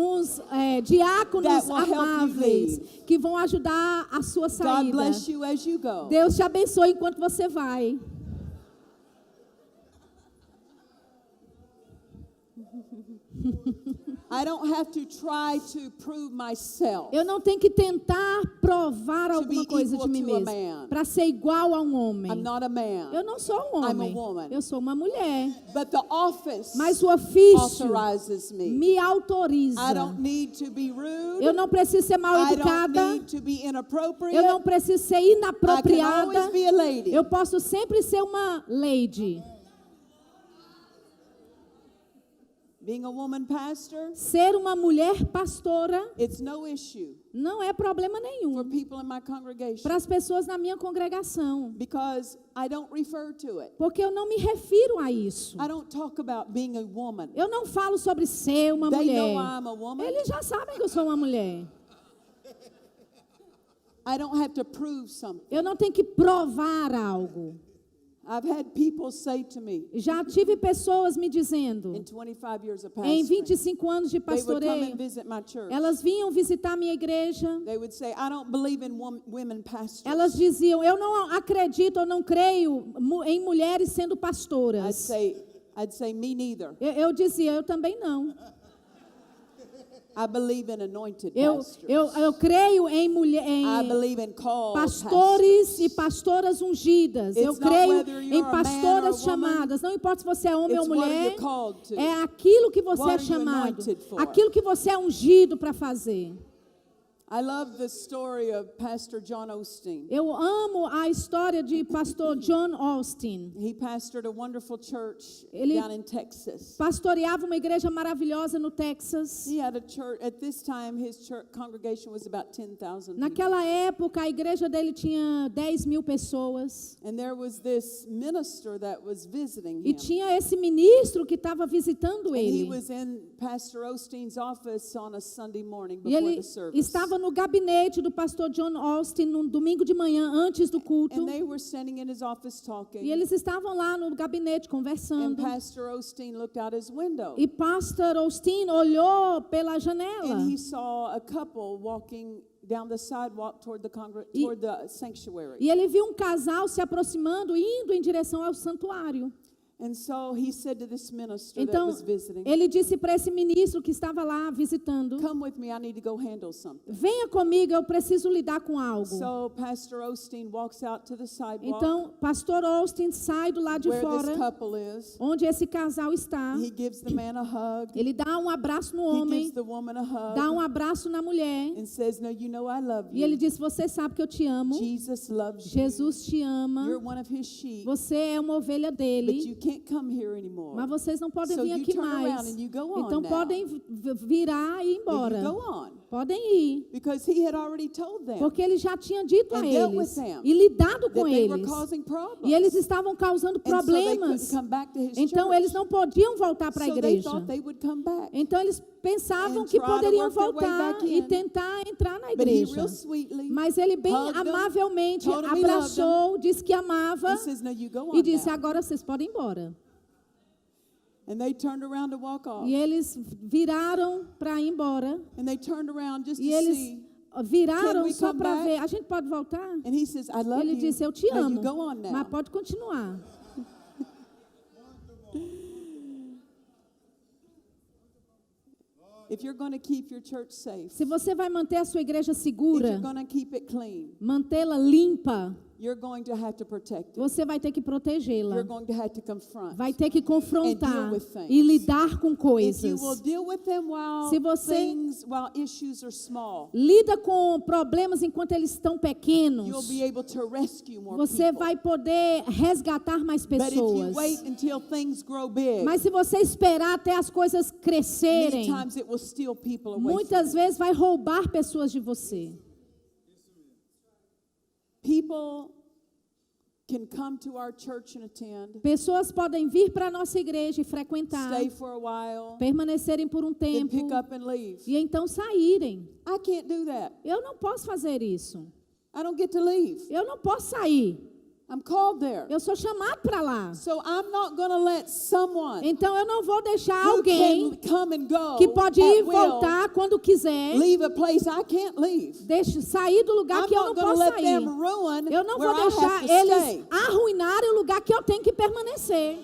diáconos That will help you amáveis leave. que vão ajudar a sua God saída. bless you as you go. Deus te abençoe enquanto você vai. I don't have to try to prove myself. Eu não tenho que tentar provar To alguma be coisa de equal mim to a mesma man. para ser igual a um homem. I'm not a man. Eu não sou um I'm a homem. woman. Eu sou uma mulher. But the office Mas o ofício authorizes me. me autoriza. I don't need to be rude. Eu não preciso ser mal I don't educada. need to be inappropriate. Eu não preciso ser I can inapropriada. always be a lady. Eu posso sempre ser uma lady. Being a woman pastor, Ser uma mulher pastora it's no issue não é problema for nenhum people in my congregation para as pessoas na minha congregação. because I don't refer to it. Porque eu não me refiro a isso. I don't talk about being a woman. Eu não falo sobre ser uma They mulher. know I'm a woman. Eles já sabem que eu sou uma mulher. I don't have to prove something. Eu não tenho que provar algo. I've had people say to me Já tive pessoas me dizendo, in 25 years of em pastoring, 25 anos de they would come and pastoreio, visit my church. elas vinham visitar a minha igreja. They would say, I don't believe in women pastors. Elas diziam, eu não acredito, eu não creio em mulheres sendo I'd pastoras. say, me neither. Eu dizia, eu também não. I believe in anointed Eu pastors. creio em I believe in called pastores e pastors. pastoras ungidas. Eu It's not creio whether you're em a man or a pastoras woman. chamadas. Não importa se você é homem It's ou what mulher. you're called to. É aquilo que você What é are you chamado. anointed for? Aquilo que você é ungido para fazer. I love the story of Pastor John Osteen. Eu amo a história de pastor John Austin. He pastored a wonderful church Ele down in Texas. pastoreava uma igreja maravilhosa no Texas. He had a church, at this time, his church congregation was about 10,000 people. Naquela época, a igreja dele tinha 10.000 pessoas. And there was this minister that was visiting E him. tinha esse ministro que estava visitando And he ele. was in Pastor Osteen's office on a Sunday morning E before ele the service. estava no gabinete do pastor John Austin num domingo de manhã, antes do culto. And they were standing in his office talking. E eles estavam lá no gabinete And conversando. Pastor Osteen looked out his window. E pastor Austin olhou pela janela. And he saw a couple walking down the sidewalk toward the sanctuary. E ele viu um casal se aproximando, indo em direção ao santuário. And so he said to this minister that Então, was visiting, ele disse para esse ministro que estava lá visitando: come with me, I need to go handle something. venha comigo, eu preciso lidar com algo. So Pastor Osteen walks out to the sidewalk Então, pastor Austin sai do lado de where this fora, couple is. onde esse casal está. He gives the man a hug. Ele dá um abraço no He homem, gives the woman a dá hug um abraço na mulher. and says, no, you know I love E ele you. diz: você sabe que eu te amo. Jesus loves you. Jesus te ama. You're one of his sheep, Você é uma ovelha but dele. you can't come here anymore. Mas vocês não podem So vir you aqui turn around mais. and you go on Então now. podem virar e ir And embora. you go on. Podem ir. Because he had already told them Porque ele já tinha dito a And dealt eles with them e lidado that com they were eles. causing problems. E eles estavam causando And so they couldn't problemas. come back to his Então church. eles não podiam voltar para a So they igreja. thought they would come back. Então eles pensavam And que try to poderiam work their way voltar back e in. tentar entrar na But he igreja. real sweetly Mas ele bem hugged them, amavelmente told them he loved abraçou, disse que amava and says, no, you go on e disse: now. agora vocês podem ir embora. And they turned around to walk off. E eles viraram para ir embora. And they turned around just E to eles see. viraram Can we só come para back? ver. A gente pode voltar? And he says, I love Ele you. disse: eu te No, amo, you go on now. mas pode continuar. If you're going to keep your church safe, Se você vai manter a sua igreja if segura, you're going to keep it clean, mantê-la limpa, you're going to have to protect it. você vai ter que protegê-la. You're going to have to confront. Vai ter que confrontar And deal with things. e lidar com If coisas. you will deal with them Se você- while issues are small, Lida com problemas enquanto eles estão pequenos. you'll be able to rescue more Você people. vai poder resgatar mais But if you pessoas. wait until things grow big, Mas se você esperar até as coisas many crescerem, times it will steal people away muitas from you. vezes vai roubar pessoas de você. People can come to our church and attend, Pessoas podem vir para a nossa igreja e frequentar, stay for a while, permanecerem por um then tempo pick up and leave. e então saírem. I can't do that. Eu não posso fazer isso. I don't get to leave. Eu não posso sair. I'm called there. Eu sou chamado para lá. So I'm not going to let someone Então eu não vou deixar who alguém can come and go que pode ir e at will voltar quando quiser, leave a place I can't leave. sair do lugar I'm que eu not não going to posso let sair. them ruin Eu não where vou I have deixar to eles stay. arruinarem o lugar que eu tenho que permanecer.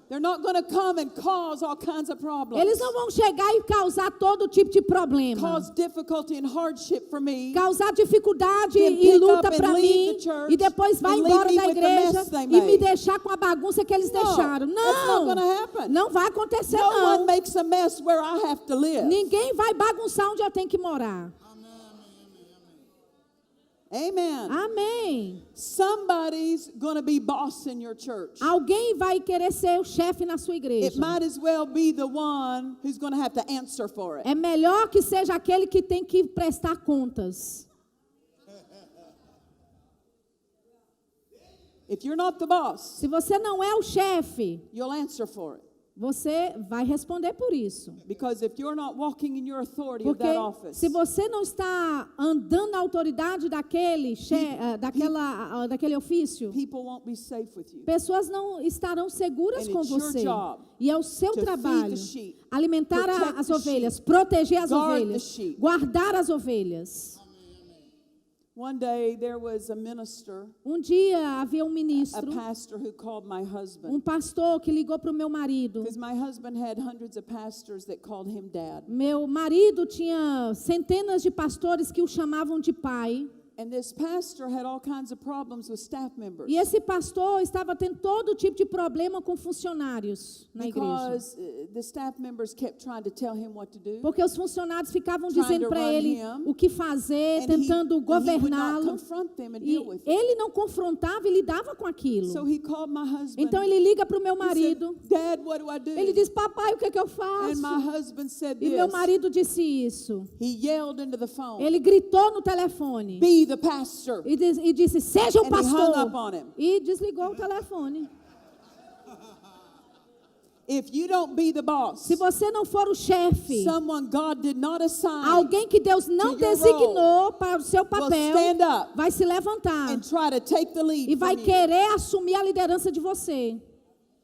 They're not going to come and cause all kinds of problems. Eles não vão chegar e causar todo tipo de problema. Cause difficulty and hardship for me. Causar dificuldade Then e pick luta up and para leave mim. the church E depois vai and leave embora me da with the igreja mess they e me made. deixar com a bagunça que eles No, deixaram. that's not gonna happen. Não vai acontecer No não. one makes a mess where I have to live. Ninguém vai bagunçar onde eu tenho que morar. Amen. Amém. Somebody's going to be boss in your church. Alguém vai querer ser o chefe na sua igreja. It might as well be the one who's going to have to answer for it. É melhor que seja aquele que tem que prestar contas. If you're not the boss, Se você não é o chefe, you'll answer for it. você vai responder por isso. Because if you're not walking in your authority of Porque that office, se você não está andando na autoridade daquele daquele ofício, people won't be safe with you. pessoas não estarão seguras And com it's your você. job E é o seu to feed trabalho the sheep, alimentar protect as the ovelhas, sheep, proteger as guard the ovelhas, sheep. guardar as ovelhas. One day there was a minister, Um dia havia um a ministro, pastor who called my husband. um pastor que ligou para o meu marido. Because my husband had hundreds of pastors that called him dad. Meu marido tinha centenas de pastores que o chamavam de pai. And this pastor had all kinds of problems with staff members. E esse pastor estava tendo todo tipo de problema com funcionários na igreja. Because the staff members kept trying to tell him what to do. Porque os funcionários ficavam Trying dizendo to para run ele him. o que fazer, And tentando he would not governá-lo. confront them and E deal with it. ele não confrontava e lidava com aquilo. So he called my husband. Então ele liga para o meu He said, marido. Dad, what do I do? Ele diz, papai, o que é que eu faço? And my husband said E meu this. marido disse isso. He yelled into the phone. Ele gritou no telefone. Be the pastor. E disse, seja o And he hung pastor. up on him. E desligou o telefone. If you don't be the boss, Se você não for o chefe, someone God did not assign alguém que Deus não to your designou para o seu will papel, stand up vai se levantar and try to take the lead e vai from you. querer assumir a liderança de você.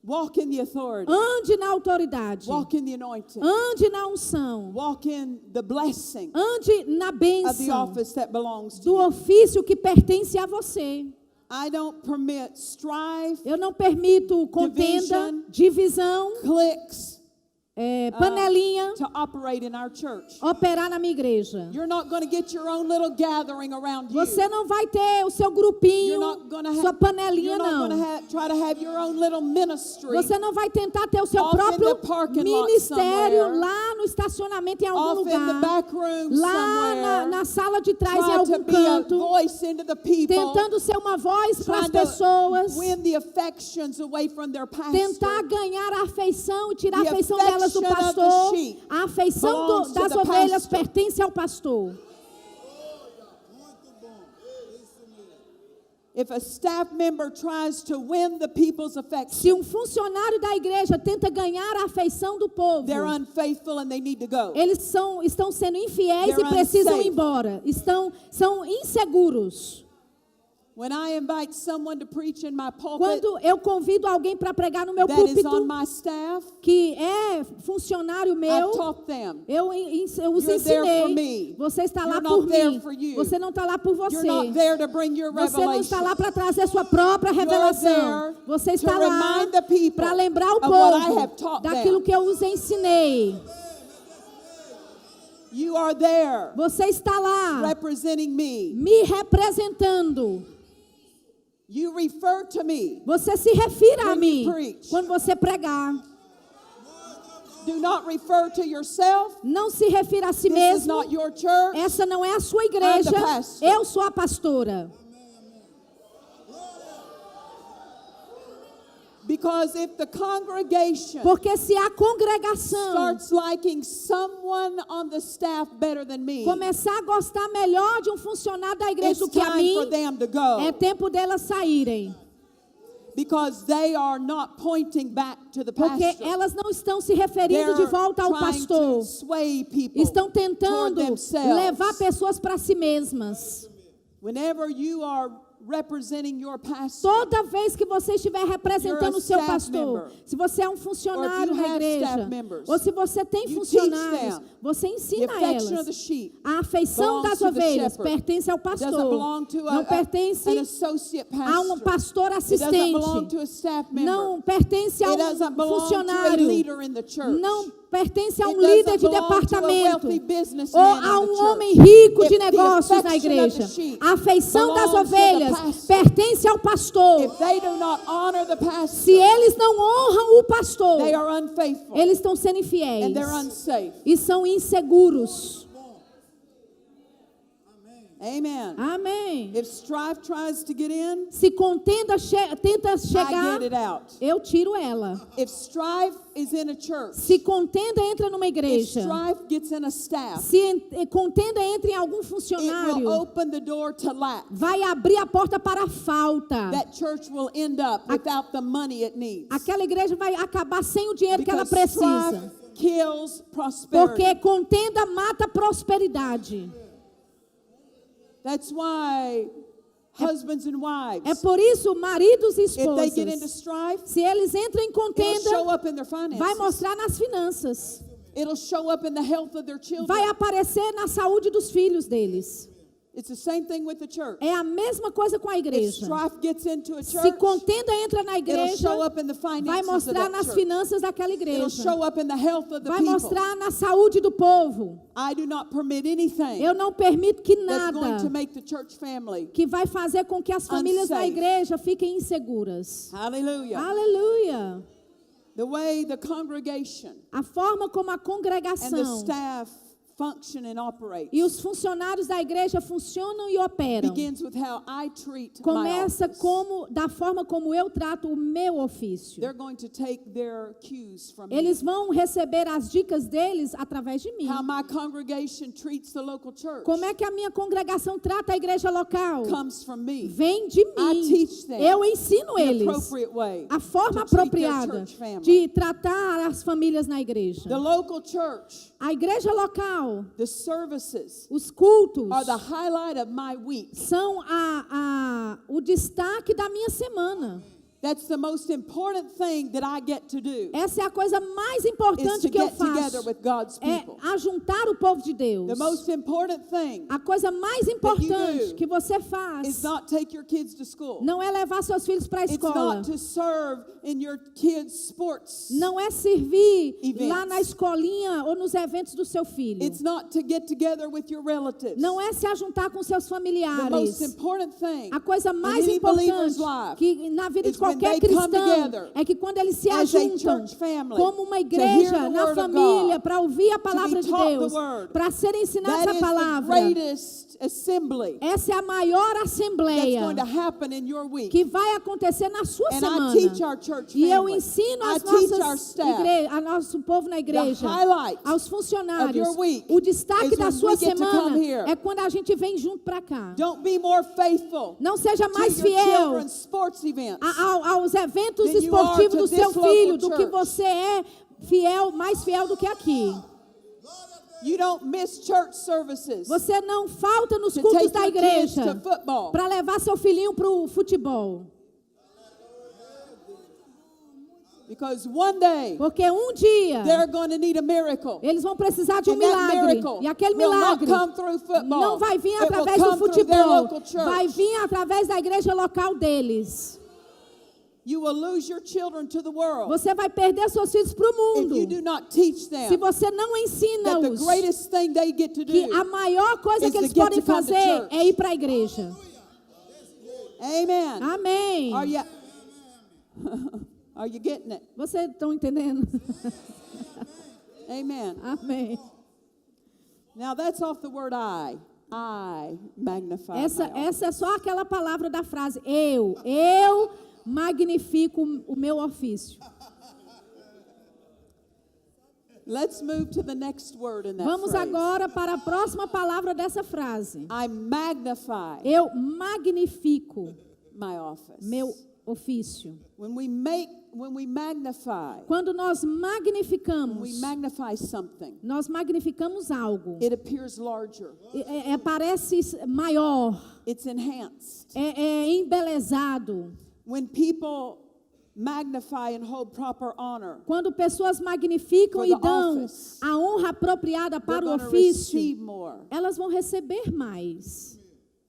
Walk in the authority. Ande na autoridade. Walk in the anointing. Ande na unção. Walk in the blessing Ande na of the bênção office that belongs to do you. ofício que pertence a você. I don't permit strife, Eu não permito contenda, divisão, cliques panelinha, to operate in our church. operar na minha igreja. You're not going to get your own little gathering around you. Você não vai ter o seu You're grupinho, not going to sua panelinha, you're not going não. to try to have your own little ministry Você não vai tentar ter o seu off in próprio the parking lot ministério somewhere, lá no estacionamento em algum off in the lugar, back room lá somewhere, na sala de trás em try to algum be a canto, voice into the people, tentando ser uma voz para as trying to pessoas, win the affections away from their tentar pastor. ganhar a afeição e tirar a The afeição delas do affection of the pastor. sheep A afeição belongs to das the ovelhas pastor. pertence ao pastor. If a staff member tries to win the people's affection, Se um funcionário da igreja tenta ganhar a afeição do povo, they're unfaithful and they need to go. eles estão sendo infiéis They're e precisam unsafe. ir embora. São inseguros. When I invite someone to preach in my pulpit Quando eu convido alguém para pregar no meu that is on púlpito, my staff, que é funcionário meu, I've taught them. eu os You're there for ensinei. me. Você está lá You're por not there mim. for you. Você não está lá por você. You're not there to bring your Você não está revelation. lá para trazer sua própria revelação. there Você to está lá remind the people para lembrar o of what I have povo taught daquilo them. que eu os ensinei. You are there Você está lá representing me. me representando. You refer to me. Você se refira a When mim you preach. quando você pregar. Do not refer to yourself. Não se refira a si This is mesmo. not your church. Essa não é a sua igreja. I'm the pastor. Eu sou a pastora. Because if the congregation Porque se a congregação starts liking someone on the staff better than me, começar a gostar melhor de um funcionário da igreja it's do que a time for mim, them to go. é tempo delas saírem. Because they are not pointing back to the Porque pastor. elas não estão se referindo They're de volta ao trying pastor. to sway people Estão toward tentando themselves. levar pessoas para si mesmas. Whenever you are representing your pastor, Toda vez que você estiver representando You're a o seu staff pastor, member. se você é um funcionário Or if you na have igreja, staff members, ou se você tem you funcionários, teach them você the ensina affection of elas. the sheep A afeição belongs das to the ovelhas shepherd. pertence ao doesn't pastor, belong to não pertence an associate a um pastor. pastor It doesn't belong to assistente, a staff member. não pertence a It doesn't um belong to a funcionário, leader in the church. não pertence a It um líder doesn't de belong to a departamento wealthy ou businessman a in the um church. homem rico de If the negócios na affection of igreja. the sheep A afeição das belongs to the ovelhas pastor. pertence ao pastor. If they do not honor the pastor, Se eles não honram o pastor, they are unfaithful eles estão sendo infiéis and they're unsafe. e são inseguros. Amen. Amém. If strife tries to get in, Se contenda tenta I chegar, get it out. eu tiro ela. If strife is in a church, Se contenda entra numa if igreja, strife gets in a staff, se contenda entra em algum it funcionário, will open the door to lack. vai abrir a porta para a falta. That church will end up without the money it needs. Aquela igreja vai acabar sem o dinheiro que ela Because precisa. strife kills prosperity. Porque contenda mata a prosperidade. That's why husbands and wives, É por isso, maridos e if they get into esposas, strife, se eles entram em it'll show contenda, up in their vai finances. mostrar nas finanças. It'll show up in the health of their children. Vai aparecer na saúde dos filhos deles. It's the same thing with the church. É a mesma coisa com a If igreja. strife gets into a Se church, contenda entra na it'll igreja, show up in the vai finances of mostrar that nas church. finanças daquela It'll igreja. show up in the health of the Vai people. mostrar na saúde do povo. I do not permit anything Eu não permito que that's going to nada make the church family. que vai fazer com que as famílias da Unsafe. igreja fiquem inseguras. Hallelujah. Aleluia. The way the congregation A forma como a and the congregação staff function and operate e os funcionários da igreja funcionam e operam. begins with how I treat my Começa office. da forma como eu trato o meu ofício. They're going to take their cues from me. Eles vão receber as dicas deles através de mim. How my congregation treats the local church Como é que a minha congregação trata a igreja local? comes from me. Vem de I mim. teach them Eu ensino the eles appropriate way a forma to treat their apropriada church family. de tratar as famílias na igreja. The local church, A igreja local, the services os cultos, are the highlight of my week. são o destaque da minha semana. That's the most important thing that I get to do, Essa é a coisa mais is importante to que eu get together faço. with God's É people. ajuntar o povo de Deus. The most important thing A coisa mais you importante do que você is faz not take your kids to school. não é levar seus filhos para a It's escola. not to serve in your kids' sports. Não é servir Events. lá na escolinha ou nos eventos do seu filho. It's not to get together with your relatives. Não é se ajuntar com seus The most familiares. important thing A coisa mais in any believer's importante life que na vida is de when qualquer they come cristão together é que quando eles se as a ajuntam church family como uma to hear igreja the na word of família God, para ouvir a be palavra de taught the Deus, word. para serem ensinados That a is the palavra. greatest assembly Essa é a maior that's assembleia going to happen in your week. que vai acontecer na sua And semana. I teach our church E eu family. ensino I as teach our nossas staff. a nosso povo na igreja, highlight aos of funcionários. your week O destaque is da when sua we get to semana come here. é quando a gente vem junto para cá. Don't be more faithful Não seja mais to your fiel children's sports events. aos eventos than you are esportivos to do seu this local filho do que church. você é mais fiel do que aqui. You don't miss church services Você não falta nos to cultos take da your kids igreja to football. para levar seu filhinho para o futebol. Because one day Porque um dia they're going to need a miracle. eles vão precisar de um And that milagre. miracle E aquele will not milagre come through football. não vai vir It will através do come through their futebol. local church. Vai vir através da igreja local deles. You will lose your children to the world Você vai perder seus filhos para o if you mundo. do not teach Se them você não that the ensina-os greatest thing they get to que do. a maior coisa is que to eles get podem to come to fazer church. é ir para a igreja. Amen. Amém. Are you Are you getting it? Vocês estão entendendo? Amen. Amém. Now that's off the word I. I magnify my office. Essa é só aquela palavra da frase eu magnifico o meu ofício. Let's move to the next word in that Vamos phrase. agora para a próxima palavra dessa frase. I magnify Eu magnifico my office. meu ofício. When we magnify, Quando nós when we magnificamos, magnify something, nós magnificamos algo. it appears larger. Parece maior, It's enhanced. é embelezado. When people magnify and hold proper honor, Quando pessoas magnificam For e the dão office, a honra apropriada they're para o going to ofício, receive more elas vão receber mais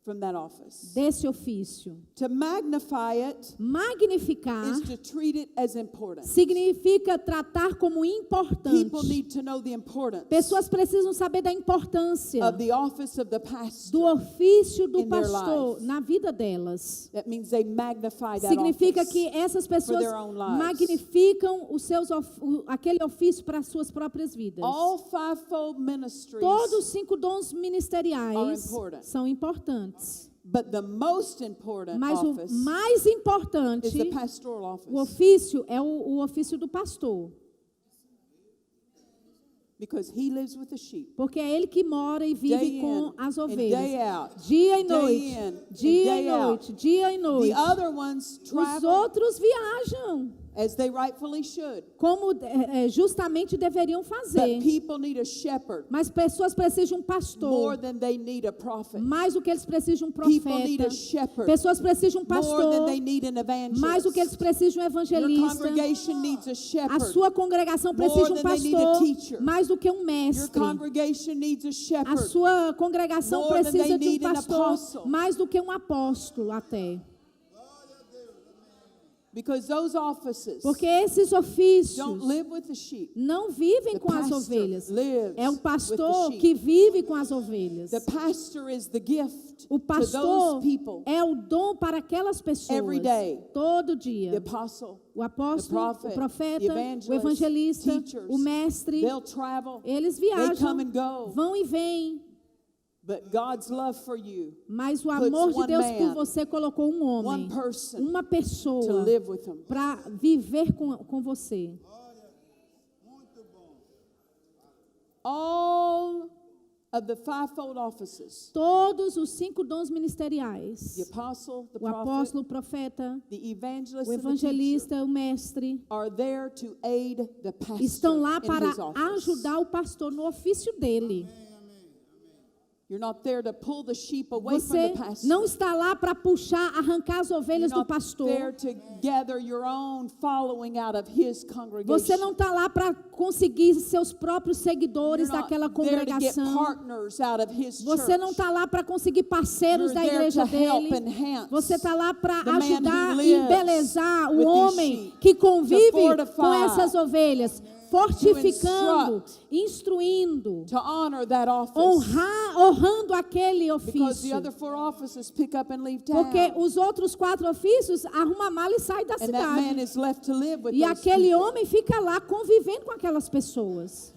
from that office. desse ofício. To magnify it Magnificar is to treat it as important. significa tratar como People importante. need to know the importance Pessoas precisam saber da importância of the office of the do pastor. ofício do in their pastor lives. na vida delas. That means they magnify that Significa office. que essas pessoas their own lives. magnificam aquele ofício para as suas próprias vidas. All fivefold ministries, Todos os 5 dons are ministeriais important. são importantes. but the most important Mas o office mais importante, is the pastoral office. o ofício, é o ofício do pastor. Because he lives with the sheep. Porque é ele que mora e vive Day com in as and ovelhas. day out. Dia e Day noite. in and Dia e day out. noite. Dia e noite. The other ones Os travel outros viajam. as they rightfully should. como justamente deveriam But fazer. people need a shepherd Mas pessoas precisam de um pastor. more than they need a prophet. Mais do que eles precisam de um People need profeta. a shepherd Pessoas precisam de um more than pastor. they need an Mais do que eles evangelist. precisam de um Your evangelista. congregation needs a A shepherd. sua congregação precisa de um More than they need a pastor. teacher. Mais do que um Your mestre. congregation needs a A shepherd. sua congregação More than precisa they de um need an pastor. apostle. Mais do que um apóstolo até. Because those offices Porque esses ofícios don't live with the sheep. não vivem The com as pastor ovelhas. lives É um with the pastor sheep. que vive com as ovelhas. The pastor is the gift O to pastor those people. é o dom para aquelas pessoas. Every day. Todo The dia. apostle, O apóstolo, the prophet, o profeta, the evangelist, o evangelista, teachers, o mestre, they'll travel. eles They viajam, come and go. vão e vêm. But God's love for you, Mas o puts amor de one Deus man, por você colocou um one homem, person uma to pessoa live with him. para viver com você. All of the fivefold offices, Todos os 5 dons ministeriais. the apostle, the O prophet, apóstolo, o profeta, the evangelist, o and the teacher, evangelista, o mestre, are there to aid the pastor estão lá in para his office. ajudar o pastor no ofício dele. You're not there to pull the sheep away from Você the pastor. não está lá para puxar, arrancar as You're ovelhas do not pastor. there to gather your own following out of his congregation. Você não está lá para conseguir seus próprios seguidores You're not daquela there to get congregação. partners out of his Você não church. está lá para conseguir parceiros You're da there igreja to help dele. enhance Você está lá para the man ajudar who e lives embelezar o with these homem sheep, que to convive fortify, com essas ovelhas, fortificando, instruct, instruindo, to honor that office. honrando aquele Because the ofício. other 4 offices pick up and leave town. Porque os outros 4 ofícios arrumam a mala e saem da And that man cidade. is left to live with E those aquele people. homem fica lá convivendo com aquelas pessoas.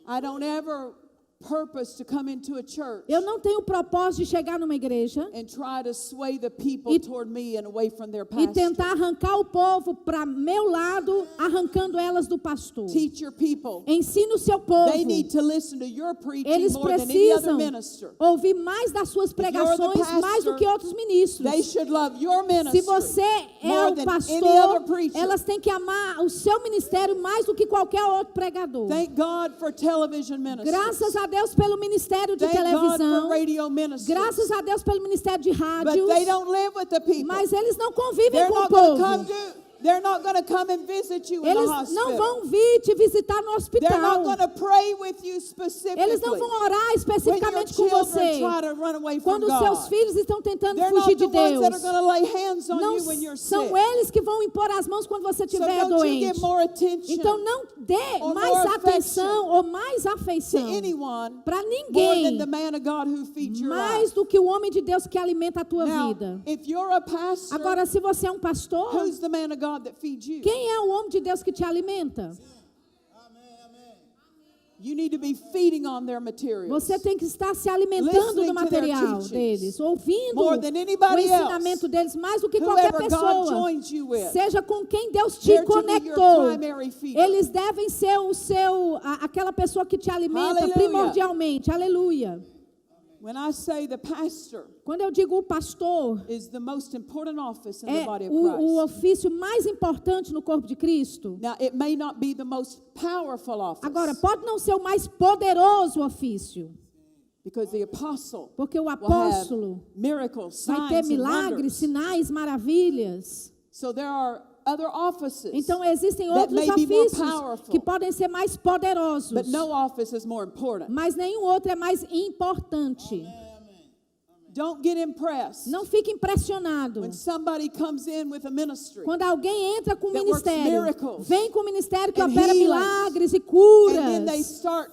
I don't ever purpose to come into a church Eu não tenho o propósito de chegar numa igreja and try to sway the people E- toward me and away from their e pastor. tentar arrancar o povo para meu lado, arrancando elas do pastor. Teach your people. Ensina o seu povo. They need to listen to your preaching Eles more than any other precisam minister. ouvir mais das suas you're the pregações, pastor, mais do que outros ministros. They should love your Se ministry você é more o than any pastor, other preacher. elas têm que amar o seu ministério mais do que qualquer outro pregador. Thank God for television ministers. Graças a Deus pelo ministério de Thank God televisão. for radio ministers. Graças a Deus pelo ministério de But rádios. they don't live with the people. Mas eles não convivem They're com o not going to come povo. they're not going to come and visit you in the Eles hospital. não vão vir te visitar no They're not hospital. going to pray with you specifically. Eles não vão orar when your especificamente com children você. try to run away from Quando os God. seus filhos estão tentando They're fugir not de the ones that are Deus. going to lay hands on Não you when you're são sick. eles que vão impor as mãos quando você So estiver don't you doente. give more attention Então não dê or mais more atenção ou mais to afeição anyone para more than ninguém, the man of God who feeds your mais life. do que o homem de Deus que alimenta a tua Now, vida. if you're a pastor, Agora, se você é um pastor, who's the man of God that feeds you? quem é o homem de Deus que te alimenta? You need to be feeding on their materials. Você tem que estar se alimentando Listening do to their material teachings. deles, ouvindo More than o anybody ensinamento deles mais do que qualquer Whoever God pessoa. joins you with, Seja com quem Deus te they're to be your conectou. primary feeder. Eles devem ser aquela pessoa que te alimenta Aleluia. primordialmente. Aleluia. When I say the pastor Quando eu digo o pastor, is the most important office in é the body of o Christ. ofício mais importante no corpo de Cristo. Now, it may not be the most powerful office Agora, pode não ser o mais poderoso ofício, because the apostle porque o will have apóstolo miracles, vai ter signs, and milagres, wonders. sinais, maravilhas. So there are other offices, Então existem that outros may be more ofícios powerful. que podem ser mais poderosos, but no office is more important. mas nenhum outro é mais importante. Don't get impressed Não fique impressionado. when somebody comes in with a ministry Quando alguém entra com o that works ministério, miracles vem com o ministério que and opera healings, milagres e and then they curas. start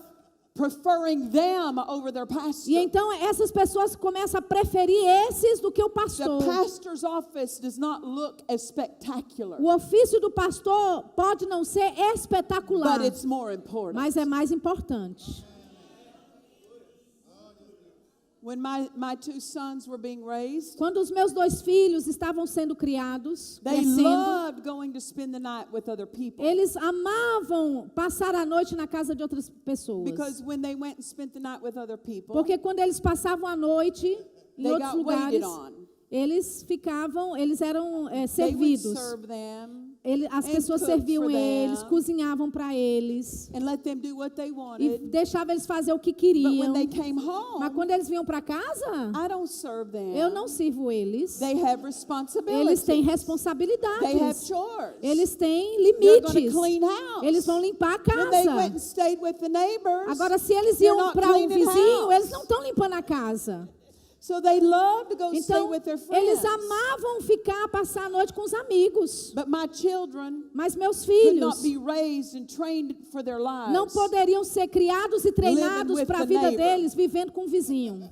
preferring them over their pastor. E então essas pessoas começam a preferir esses do que o The pastor. pastor's office does not look as spectacular, O ofício do pastor pode não ser espetacular, but it's more important. mas é mais importante. When my 2 sons were being raised, Quando os meus 2 filhos estavam sendo criados, they crescendo, loved going to spend the night with other people. eles amavam passar a noite na casa de outras pessoas. Because when they went and spent the night with other people, Porque quando eles passavam a noite em they outros got waited lugares, on. eles eram They would servidos. serve them As and pessoas cook serviam for eles, them. cozinhavam para eles and let them do what they e wanted. deixavam eles fazer o que But queriam. when they came Mas home, quando eles vinham para casa, I don't serve them. eu não sirvo eles. They have Eles responsibilities. têm They have responsabilidades. chores. Eles têm They're going to limites. clean house. Eles vão limpar a When they went casa. and stayed with the neighbors, Agora, se eles they're iam not para um cleaning vizinho, house. eles não estão limpando a casa. So they love to go stay Então, with their eles friends. amavam passar a noite com os amigos. But my children Mas meus could filhos not be raised and trained for their lives. não poderiam ser criados e treinados with para a the vida neighbor. deles vivendo com o vizinho.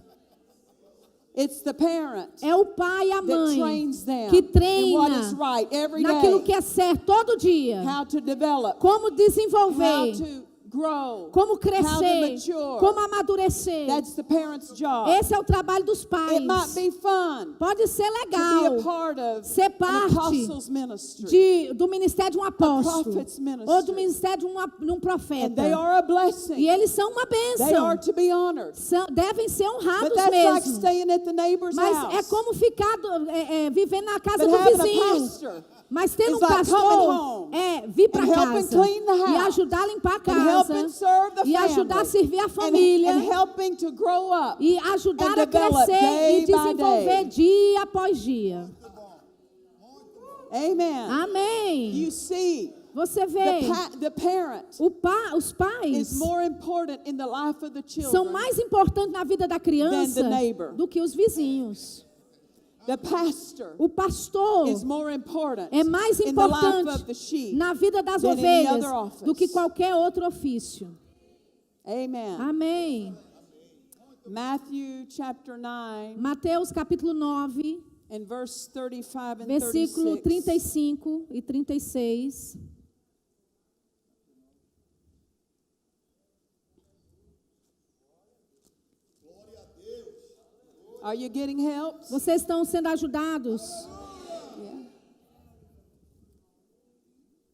It's the parent É o pai e a that mãe trains them que in what is treina right every naquilo day. que é certo todo dia. How to develop, Como how desenvolver, to grow, como how to crescer, mature. como amadurecer. That's the parent's job. Esse é o trabalho dos pais. It might be fun Pode ser to be legal a part of ser an parte apostle's ministry. do ministério de um apóstolo prophet's ministry. ou do ministério de um And profeta. they are a E blessing. eles são uma They bênção. are to be honored. Devem ser But honrados that's like mesmo. staying at the neighbor's Mas house. é como ficar vivendo na casa But do having a vizinho. pastor Mas tendo is um like pastor coming home é vir para and helping casa clean the e house ajudar a limpar a and casa helping serve the e ajudar a family servir a and família helping to grow up. e ajudar and a develop crescer day e by desenvolver day. dia após dia. Amen. Amém. You see, Você vê, the parent os is pais more important in the life of the são children. mais importantes na vida da criança than the neighbor. do que os vizinhos. The pastor O pastor is more important é mais in the life importante of the sheep. na vida das than any ovelhas other office. do que qualquer outro ofício. Amen. Amém. Matthew chapter 9 Mateus capítulo 9, and verse 35 and versículo 36. 35 e 36. Are you getting help? Vocês estão sendo ajudados? Yeah.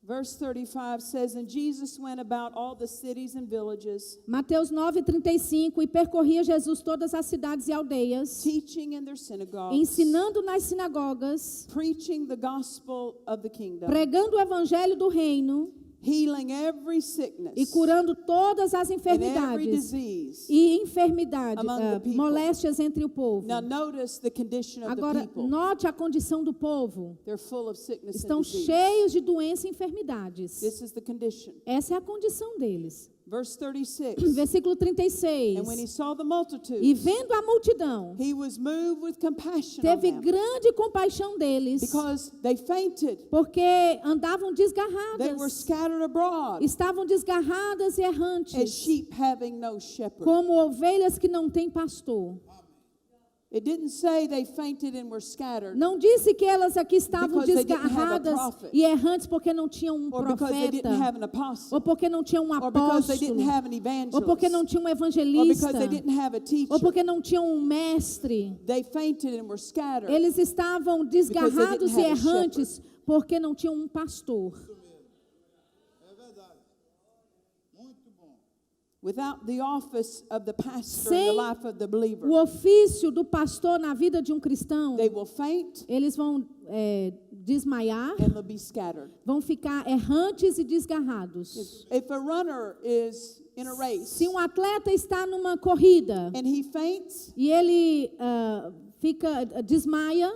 Verse 35 says, And Jesus went about all the cities and villages, Mateus 9, 35. E percorria Jesus todas as cidades e aldeias, teaching in their synagogues, ensinando nas sinagogas, preaching the gospel of the kingdom, pregando o evangelho do reino healing every sickness e curando todas as and every enfermidades disease. e enfermidades, among the people. moléstias entre o povo. Now notice the condition of Agora, the people. note a condição do povo. They're full of sickness Estão and disease. cheios de doença e enfermidades. This is the condition. Essa é a condição deles. Verse 36. Versículo 36. And when he saw the multitudes, E vendo a multidão, he was moved with compassion on teve them, grande compaixão deles, because they fainted. porque andavam They were desgarradas, scattered abroad estavam desgarradas e as errantes, sheep having no shepherd. como ovelhas que não têm pastor. It didn't say they fainted and were scattered, Não disse que elas aqui estavam Because they didn't have a desgarradas prophet. e errantes porque não tinham um or because they didn't profeta, have an apostle, ou porque não tinham um or because they didn't apóstolo, have an ou porque evangelist, não tinham um or evangelista, because they didn't have a teacher. ou porque não tinham um mestre. They fainted and were scattered. Eles estavam desgarrados Because e they didn't have a errantes porque não tinham um pastor. É verdade. Muito bom. Without the office of the pastor Sem in the life of the believer, O ofício do pastor na vida de um cristão, they will faint eles vão desmaiar, and they'll be scattered. vão ficar errantes e desgarrados. If a runner is in a race Se um atleta está numa corrida and he faints, e ele desmaia,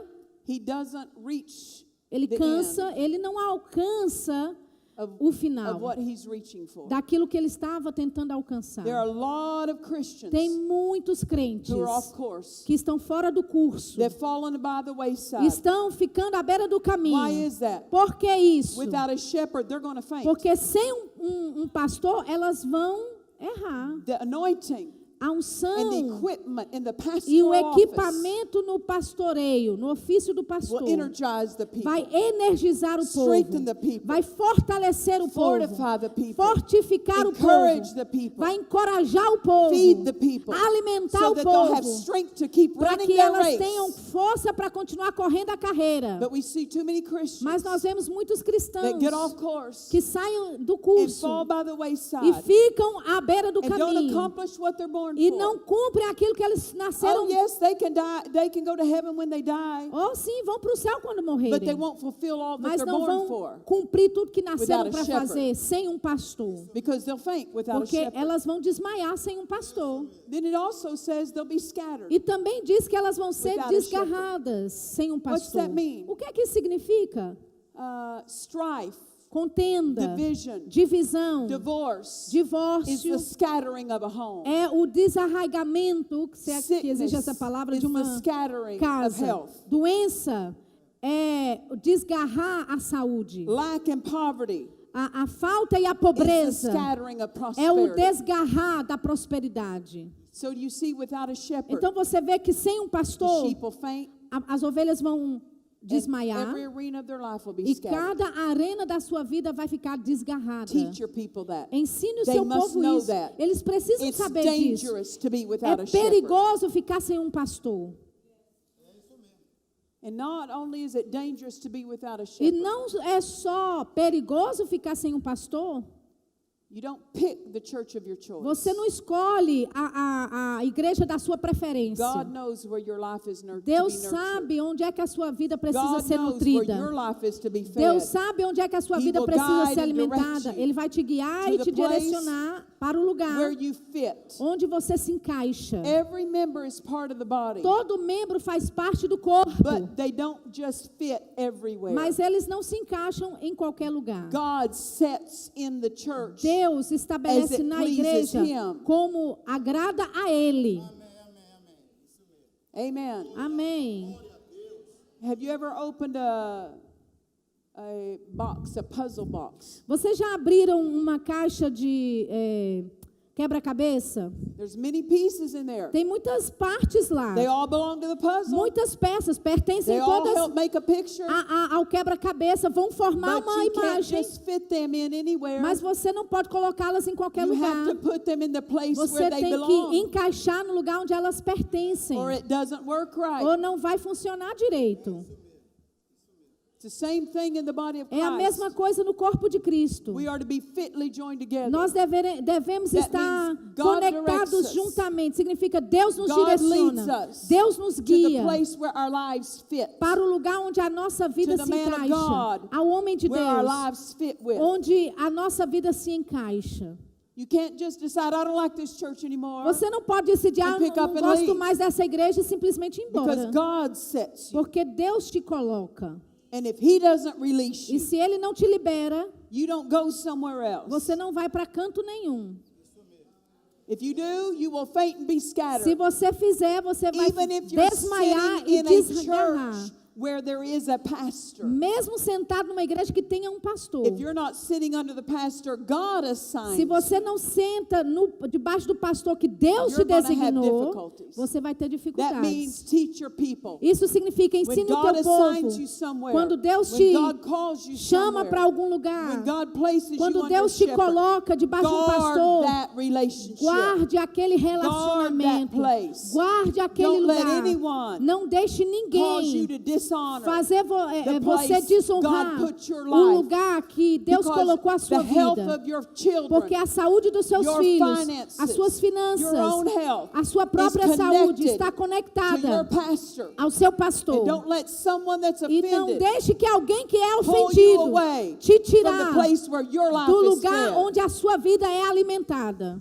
he doesn't reach ele the cansa, end ele não alcança of, o of final what he's reaching for. daquilo que ele estava tentando alcançar. There are a lot of Christians Tem muitos crentes who are off course. que estão fora do curso, They've fallen by the wayside. estão ficando à beira do Why caminho. is that? Por que isso? Without a shepherd, they're going to faint. Porque sem um pastor, elas vão errar. The anointing A and the unção equipment in the e o pastoral office equipamento no pastoreio, no ofício do pastor, will energize the people, vai energizar o povo, strengthen the people, vai fortalecer o povo, fortify the people, fortificar o encourage povo, the people, vai encorajar o povo, feed the people, alimentar so o that they'll have povo, strength to keep para running que their elas tenham race. força para continuar correndo a carreira. But we see too many Christians Mas nós vemos muitos cristãos that get off course que saem do and curso fall by the e wayside ficam à beira do and don't caminho accomplish what they're born born e for. não cumprem aquilo que eles nasceram. Oh, yes, they can die. They can go to heaven when they die, Ou sim, vão para o céu quando but they morrerem. won't fulfill all that Mas they're não born vão for cumprir tudo que nasceram without a para shepherd. fazer sem um pastor. because they'll faint without a Porque shepherd. elas vão desmaiar sem um pastor. Then it also says they'll be scattered. E também diz que elas vão ser Without a desgarradas sem um What's pastor. that mean? O que é que isso significa? Strife, Contenda, division, divisão, divorce is divórcio, the scattering of a home. é o desarraigamento, se é que existe essa palavra, is de the uma scattering of casa. health. Doença é desgarrar a saúde. Lack and poverty A falta e a is the pobreza scattering of é o prosperity. desgarrar da prosperidade. So you see, without a shepherd, Então você vê que sem um the pastor, sheep will faint, as ovelhas vão and desmaiar every arena of their life will be e scattered. cada arena da sua vida vai ficar desgarrada. Teach your people that. Ensine o They seu must povo know isso. that. Eles precisam It's saber disso. dangerous to be without É a shepherd. perigoso ficar sem um pastor. And not only is it dangerous to be without a E shepherd, não é só perigoso ficar sem um pastor. you don't pick the church of your choice. Você não escolhe a igreja da sua preferência. God knows where your life is Deus to be nurtured. sabe onde é que a sua vida precisa God ser knows where nutrida. your life is to be fed. Deus sabe onde é que a sua He vida will precisa guide ser and direct alimentada. you Ele vai te guiar to e the te place direcionar para o lugar where you fit. onde você se encaixa. Every member is part of the body, Todo membro faz parte do corpo, but they don't just fit everywhere. mas eles não se encaixam em qualquer lugar. God sets in the church Deus as estabelece it na pleases igreja Him. como agrada a Ele. Amen. Amém. Have you ever opened a box, a puzzle box? Vocês já abriram uma caixa de quebra-cabeça? There's many pieces in there. Tem muitas partes lá. They all belong to the puzzle. Muitas peças pertencem They all todas help make a picture. ao quebra-cabeça, vão formar But uma you can't imagem, just fit them in anywhere. mas você não pode colocá-las em qualquer You lugar. have to put them in the place Você where they tem belong, que encaixar no lugar onde elas pertencem, or it doesn't work right. ou não vai funcionar direito. It's the same thing in the body of É a Christ. mesma coisa no corpo de Cristo. We are to be fitly joined together. Nós devemos That estar means God directs conectados us. juntamente. Significa Deus nos God leads direciona. us Deus nos to the guia place where our lives fit, para o lugar onde a nossa vida to se the man of encaixa. God, Ao homem de where our Deus, lives fit with. onde a nossa vida se encaixa. You can't just decide, I don't like this church anymore, Você não pode decidir, And eu pick não up and gosto leave. mais dessa igreja e simplesmente ir because embora. God sets you. Porque Deus te coloca. And if He doesn't release E you, se Ele não te libera, you don't go somewhere else. você não vai para canto nenhum. If you do, you will faint and be scattered. Se você fizer, você vai Even if you're desmaiar sitting e in a desgarrar. church where there is a pastor. Mesmo sentado numa igreja que tenha um pastor. If you're not sitting under the pastor God assigns, Se você não senta debaixo do pastor que Deus te You're gonna have designou, difficulties. você vai ter that dificuldades. means teach your people. Isso significa When ensine o God teu povo. assigns you somewhere, Quando Deus when te God calls you chama somewhere, para algum lugar, when God places you quando under Deus a te shepherd, coloca debaixo de um guard pastor, that relationship. guarde aquele relacionamento, Guard that place. guarde aquele Don't let lugar. anyone Não deixe Cause you ninguém to dishonor fazer the você place desonrar God put your o life. lugar que Deus because colocou a sua the health vida. of your children, Porque a saúde dos seus your filhos, finances, as suas finanças, your own health a sua própria is saúde connected está to your conectada pastor. ao seu And pastor. don't let someone that's E não offended deixe que alguém que é pull you ofendido away te from the tirar place where your life do is lugar fed. onde a sua vida é alimentada.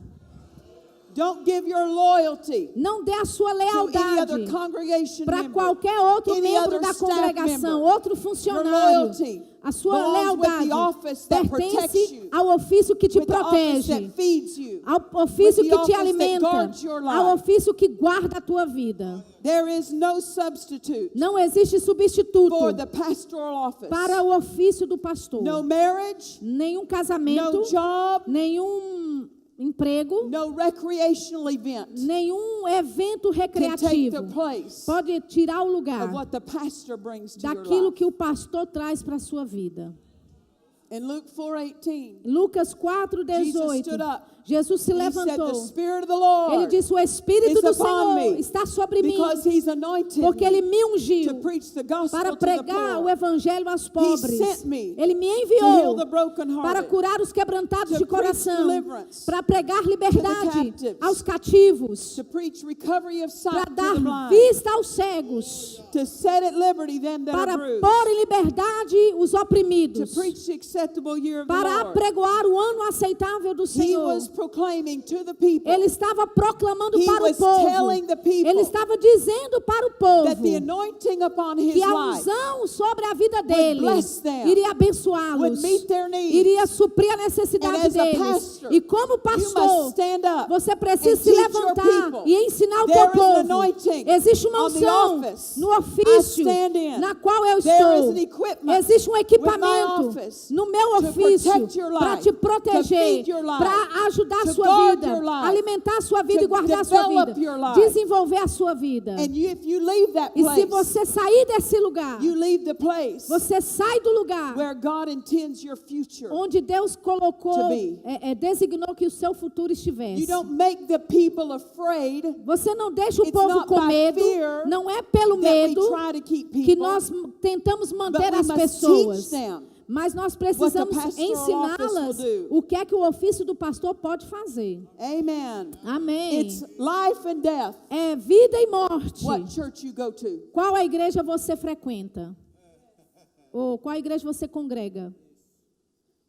Don't give your loyalty Não dê a sua to any lealdade other congregation para member. qualquer outro any membro other da staff congregação, member. outro Your funcionário. loyalty A sua belongs with lealdade the office that protects pertence you, ao ofício que te with the office protege, that feeds you, ao ofício with the que te office that alimenta, guards your life. ao ofício que guarda a tua vida. There is no substitute Não existe substituto for the pastoral office. para o ofício do pastor. No marriage, Nenhum casamento, no job, nenhum emprego, no recreational event nenhum evento can take recreativo the place pode tirar o lugar of what the pastor brings to your daquilo life. que o pastor traz para a sua vida. In Luke 4:18, Lucas 4:18. Jesus stood up Jesus se He said, levantou. the Spirit of the Ele Lord disse: o Espírito is do upon Senhor me, está sobre mim, because He's anointed porque Ele me me to ungiu preach the gospel para to the pregar o poor, Evangelho aos sent pobres. me Ele me to heal enviou the brokenhearted, para curar os quebrantados to de preach coração, deliverance para pregar liberdade captives, aos cativos, to preach recovery of para sight to the dar blind, vista aos cegos, to set at liberty them that para are bruised, pôr em liberdade os to oprimidos, preach the acceptable year of the para Lord. apregoar o ano aceitável do He Senhor. was proclaiming to the people Ele estava proclamando He para o was povo. telling the people Ele estava dizendo para o povo that the anointing upon his que a life unção sobre a vida dele bless them, iria abençoá-los, would meet their needs. iria suprir a And necessidade as a deles. pastor, E como You pastor, must stand up você precisa and se teach your levantar people. e ensinar o There teu is an povo. anointing Existe uma on the unção office no I ofício stand in. na qual eu There is estou. an equipment Existe um with my equipamento office no meu to ofício protect your para life, te to proteger, feed your life, para ajudar a to sua guard vida, your life, alimentar a sua vida to e guardar a sua develop vida, your life. desenvolver a sua vida. And if you leave that E se place, você sair desse lugar, you leave the place você sai do lugar where God intends your future. onde Deus colocou, to be. designou que o seu futuro You estivesse. don't make the people afraid Você não deixa o It's povo not com by medo, fear não é pelo that we medo try to keep que people, nós tentamos manter but we as must pessoas. teach them Mas nós what precisamos the pastoral ensiná-las office will do. o que é que o ofício do pastor pode fazer. Amen. Amém. It's life and death. É vida e morte. What church you go to. Qual a igreja você frequenta? Ou qual igreja você congrega?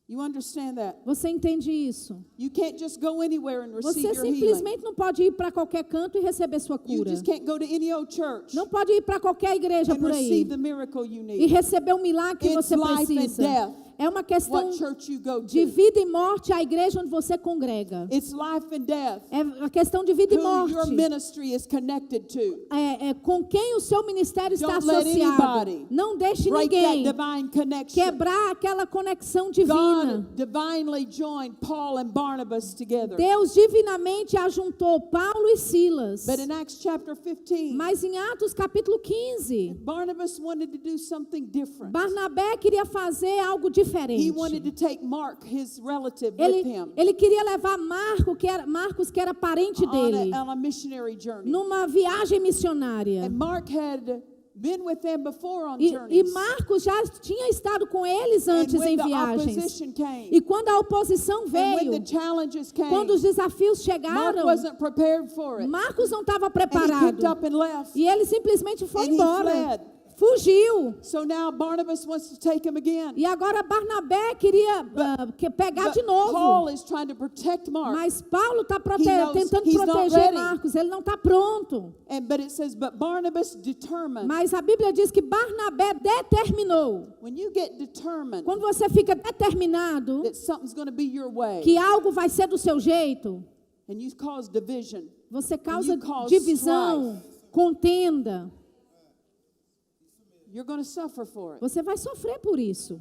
You understand that? Você entende isso? You can't just go anywhere and receive Você your healing. simplesmente não pode ir para qualquer canto e receber sua You cura. just can't go to any old church Não pode ir para qualquer igreja and por aí receive the miracle you e need. receber o milagre que It's você life and precisa. death. É uma questão What church you go de to. vida e morte a igreja onde você congrega. It's life and death. É uma questão de vida e Who your morte. ministry is connected to. É com quem o seu ministério está Don't let associado. anybody Não deixe Break ninguém that divine connection. quebrar aquela conexão divina. God divinely joined Paul and Barnabas together. Deus divinamente ajuntou Paulo e Silas. But in Acts chapter 15, Mas em Atos capítulo 15, Barnabas wanted to do something different. Barnabé queria fazer algo diferente. He wanted to take Mark, his relative, with him Ele queria levar Marcos, que era parente dele, on a missionary journey. numa viagem missionária. And Mark had been with them before on E journeys. Marcos já tinha estado com eles And antes when em the viagens. opposition came, E quando a oposição and when veio, the challenges came, quando os desafios Mark chegaram, wasn't prepared for it. Marcos não estava And he preparado. picked up and left. E ele simplesmente foi And he embora. fled. Fugiu. So now Barnabas wants to take him again. E agora Barnabé queria pegar But de novo. Paul is trying to protect Mark. Mas Paulo está knows tentando he's not proteger ready. Marcos. Ele não está pronto. But it says, but Barnabas determined. Mas a Bíblia diz que Barnabé determinou. When you get determined Quando você fica determinado that something's going to be your way, que algo vai ser do seu jeito, and you cause division, você causa you cause divisão, contenda. you're going to suffer for it. Você vai sofrer por isso.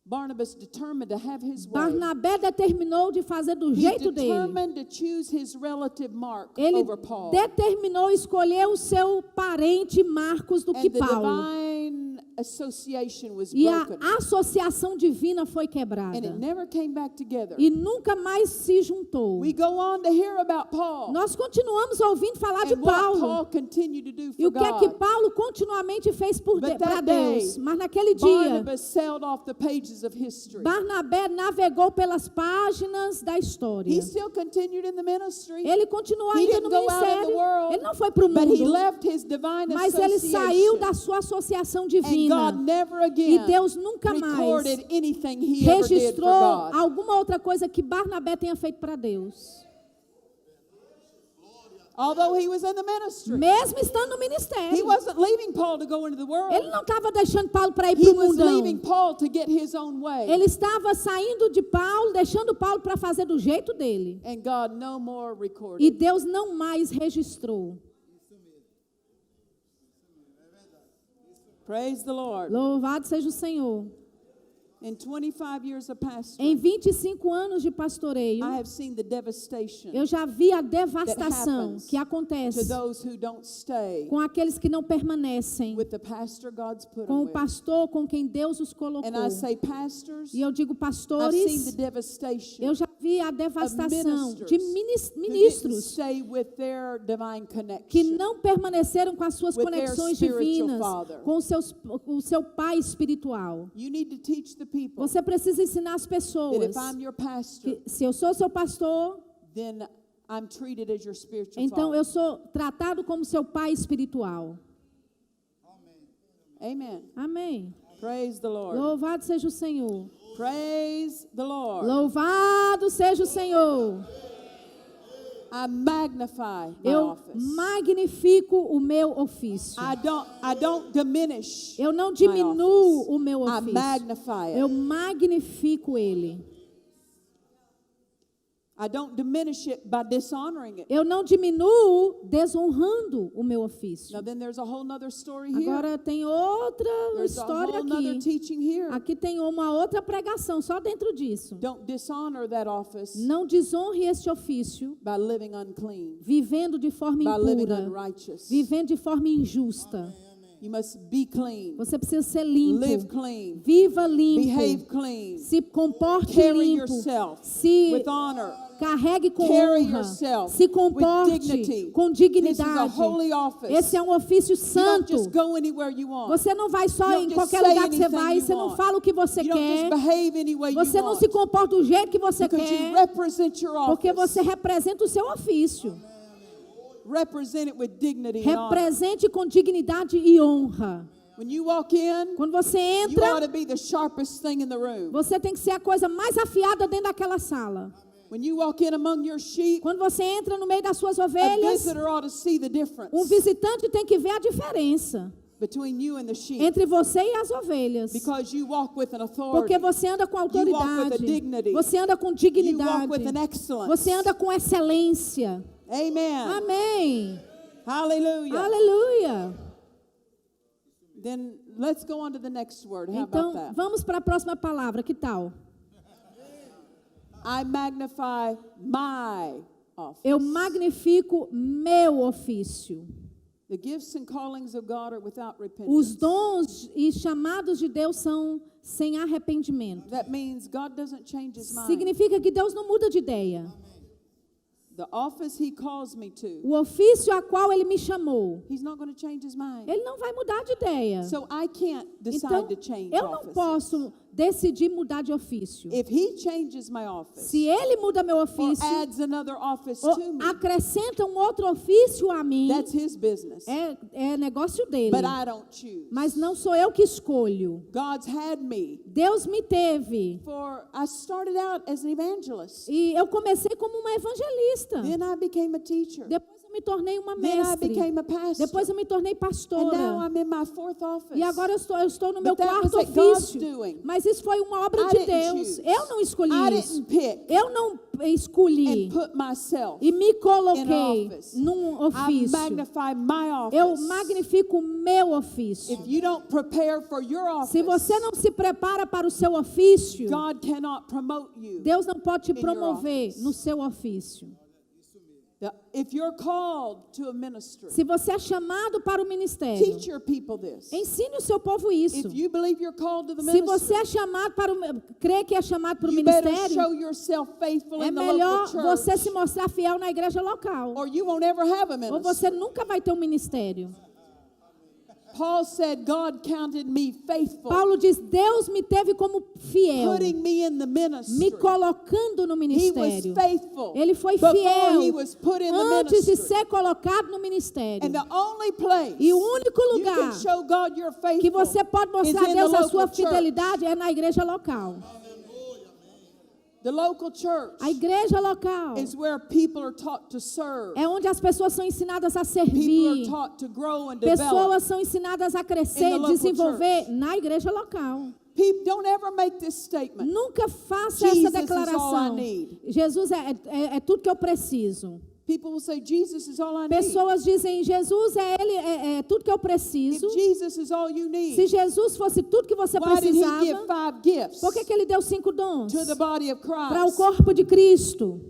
Barnabas determined to have his way. Barnabé determinou de fazer do He jeito dele. determined to choose his relative Mark Ele over Paul. determinou escolher o seu parente Marcos do que And the Paulo. divine association was E a broken. associação divina foi And it quebrada. never came back together. E nunca mais se juntou. We go on to hear about Paul. Nós continuamos ouvindo falar de And what Paul Paulo. continued to do E o for que é que God. Paulo continuamente fez But para that Deus. day, Mas naquele dia, Barnabas sailed off the pages of history. Barnabé navegou pelas páginas da história. He still continued in the ministry. Ele continuou He ainda didn't no go out in the ministério. world, Ele não foi para o But he mundo. left his divine Mas ele saiu association. da sua associação And divina. God never E again Deus nunca mais recorded anything he ever did for registrou God. alguma outra coisa que Barnabé tenha feito para Deus. Although he was in the ministry. Mesmo estando no He ministério. wasn't leaving Paul to go into the world. Ele não estava deixando Paulo para ir He para o was mundão. leaving Paul to get his own way. Ele estava saindo de Paulo, deixando Paulo para fazer do jeito dele. And God no more E recorded. Deus não mais registrou. Praise the Lord. Louvado seja o Senhor. In 25 years of pastoring, Em 25 anos de pastoreio, I have seen the devastation eu já vi a devastação happens que to acontece those who don't stay com aqueles que não permanecem, with the pastor God's put com them o with. pastor com quem Deus os colocou. And I say, pastors, E eu digo, I've seen the pastores, devastation eu já vi a devastação de who didn't ministros stay with their divine que connection. não permaneceram com as suas with their conexões spiritual divinas, father. com o seu pai espiritual. You need to teach the people Você precisa ensinar as that pessoas if I'm your pastor, que se eu sou seu pastor, then I'm treated as your spiritual então father. eu sou tratado como seu pai espiritual. Amen. Amém. Praise the Lord. Louvado seja o Senhor. Praise the Lord. Louvado seja o Senhor. I magnify my Eu office. magnifico o meu ofício. I don't diminish Eu não my diminuo office. o meu I ofício. magnify Eu it. magnifico ele. I don't diminish it by dishonoring it. Eu não diminuo desonrando o meu ofício. Now then there's a whole nother story here. Agora tem outra There's a história whole nother aqui. teaching here. Aqui tem uma outra pregação só dentro disso. Don't dishonor that office Não desonre este ofício by living unclean, vivendo de forma by living impura, unrighteous. vivendo de forma injusta. You must be clean, Você precisa ser limpo. live clean, Viva limpo. behave clean, Se comporte carry limpo. yourself Se with honor. carregue com Carry honra. yourself Se with comporte dignity. com This is a dignidade. holy office. Esse é um ofício You don't santo. just go anywhere you want. Você não vai só You don't em just qualquer say lugar que você anything vai e you você não want. fala o que você You don't just quer. behave any way you Você não want. se comporta do jeito que você Because you quer. represent your Porque office. você representa o seu ofício. Represent it with dignity and honor. Represente com dignidade e honra. When you walk in, Quando você you ought entra, to be the sharpest thing in the room. você tem que ser a coisa mais afiada dentro daquela sala. When you walk in among your sheep, Quando você entra no meio das suas a ovelhas, visitor ought to see the difference visitante tem que ver a diferença between you and the sheep. entre você e as ovelhas. Because you walk with an authority. Porque você anda com You walk with a autoridade. dignity. Você anda com You walk dignidade. with an excellence. Você anda com excelência. Amen. Amém. Hallelujah. Aleluia. Then let's go on to the next word. How about Então, that? vamos para a próxima palavra. Que tal? I magnify my office. Eu magnifico meu ofício. The gifts and callings of God are without Os repentance. dons e chamados de Deus são sem arrependimento. That means God doesn't change his mind. Significa que Deus não muda de ideia. The office he calls me to, O ofício a qual Ele me chamou, he's not going to change his mind. Ele não vai mudar de ideia. So I can't decide Então, to change eu não offices. posso decidir mudar de ofício. If he changes my office Se Ele muda meu or ofício, adds another office ou to me, acrescenta um outro ofício a mim, that's his business. é negócio dele. But I don't choose. Mas não sou eu que escolho. God's had me Deus me teve. I started out as an evangelist. E eu comecei como uma evangelista. Then I became a teacher. Depois eu me tornei uma Then I mestre. became a pastor. Depois eu me tornei And now pastora. I'm in my fourth office. E agora eu estou no meu But that quarto was God's ofício. doing. Mas isso foi uma obra I de didn't Deus. choose. Eu não escolhi I isso. didn't pick Eu não escolhi and put myself e me in coloquei office. num I ofício. magnify my office. Eu magnifico o meu ofício. If you don't prepare for your office, Se você não se prepara para o seu ofício, God cannot promote you. Deus não pode te your promover office. no seu ofício. If you're called to a ministry, Se você é chamado para o ministério, teach your people this. ensine o seu povo isso. If you believe you're called to the Se você ministry, é chamado para crê que é chamado para o you better ministério, show yourself faithful é in the melhor local você church, se mostrar fiel na igreja local. or you won't ever have a Ou ministry. você nunca vai ter um ministério. Paul said, God counted me faithful, Paulo diz, Deus me teve como fiel, putting me in the ministry. me colocando no He was ministério. faithful Ele foi before fiel he was put in the antes de ministry. ser colocado no ministério. And the only place E o único you lugar can show God you're faithful que você pode mostrar is a in Deus the a sua local church. fidelidade é na igreja local. The local church A igreja local is where people are taught to serve. é onde as pessoas são ensinadas a People are servir. taught to grow and develop. Pessoas são ensinadas a In crescer the e local desenvolver na igreja local. People don't ever make this statement. Nunca faça Jesus essa is all I declaração. need. Jesus é tudo que eu preciso. People will say, Jesus is all I need. Pessoas dizem, Jesus é tudo que eu If preciso. Jesus is all you Se need, Jesus fosse tudo que você why did he give precisava, 5 gifts por que ele deu 5 dons to the body of para o Christ? corpo de Cristo?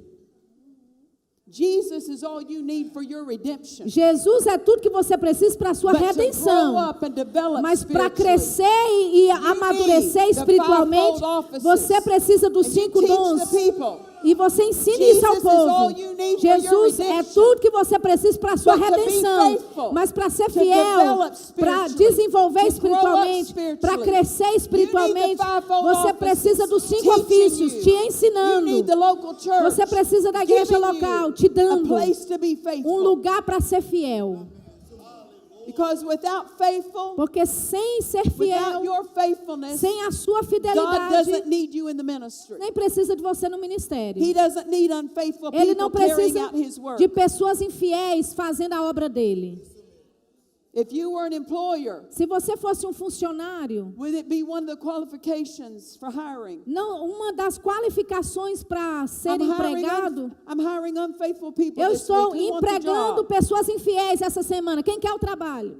Jesus is all you need for your redemption. Jesus é tudo que você precisa para a sua But to grow redenção. up and develop Mas para spiritually, crescer e amadurecer need the espiritualmente, fivefold offices. você precisa dos and you 5 teach dons. the people E você ensina Jesus isso ao is all povo. you need for your Jesus é redemption. tudo que você precisa para a sua But to be redenção. faithful, Mas para ser to fiel, develop para spiritually, desenvolver to grow up espiritualmente, para spiritually, crescer you need espiritualmente, the fivefold você offices precisa dos 5 teaching ofícios you. te You ensinando. need the local church Você precisa da igreja giving local you te a dando place to be faithful. lugar para ser fiel. Because without faithful, Porque sem ser without fiel, your faithfulness, sem a sua God fidelidade, doesn't need you in the ministry. nem precisa de você no ministério. He doesn't need unfaithful Ele people não carrying precisa out His work. de pessoas infiéis fazendo a obra dele. If you were an employer, Se você fosse um funcionário, would it be one of the qualifications for hiring? não, uma das qualificações para ser empregado, I'm hiring unfaithful people eu this estou week. Who want the empregando job? pessoas infiéis essa semana. Quem quer o trabalho?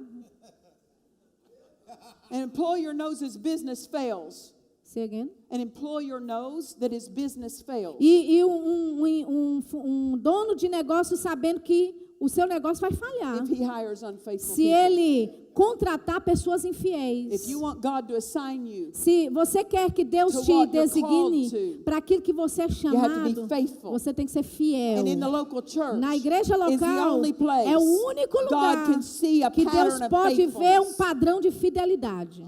An employer knows his business fails. Say again. An employer knows that his business fails. E um dono de negócio sabendo que o seu negócio vai falhar If he hires unfaithful se people. ele contratar pessoas If infiéis. you want God to assign you, Se você quer que Deus to te what you're designe called to, para aquilo que você é have to be chamado, faithful. você tem que ser fiel. and in the local church, Na igreja is the local only place é o único God lugar can see a que Deus pattern of pode ver um faithfulness. padrão de fidelidade.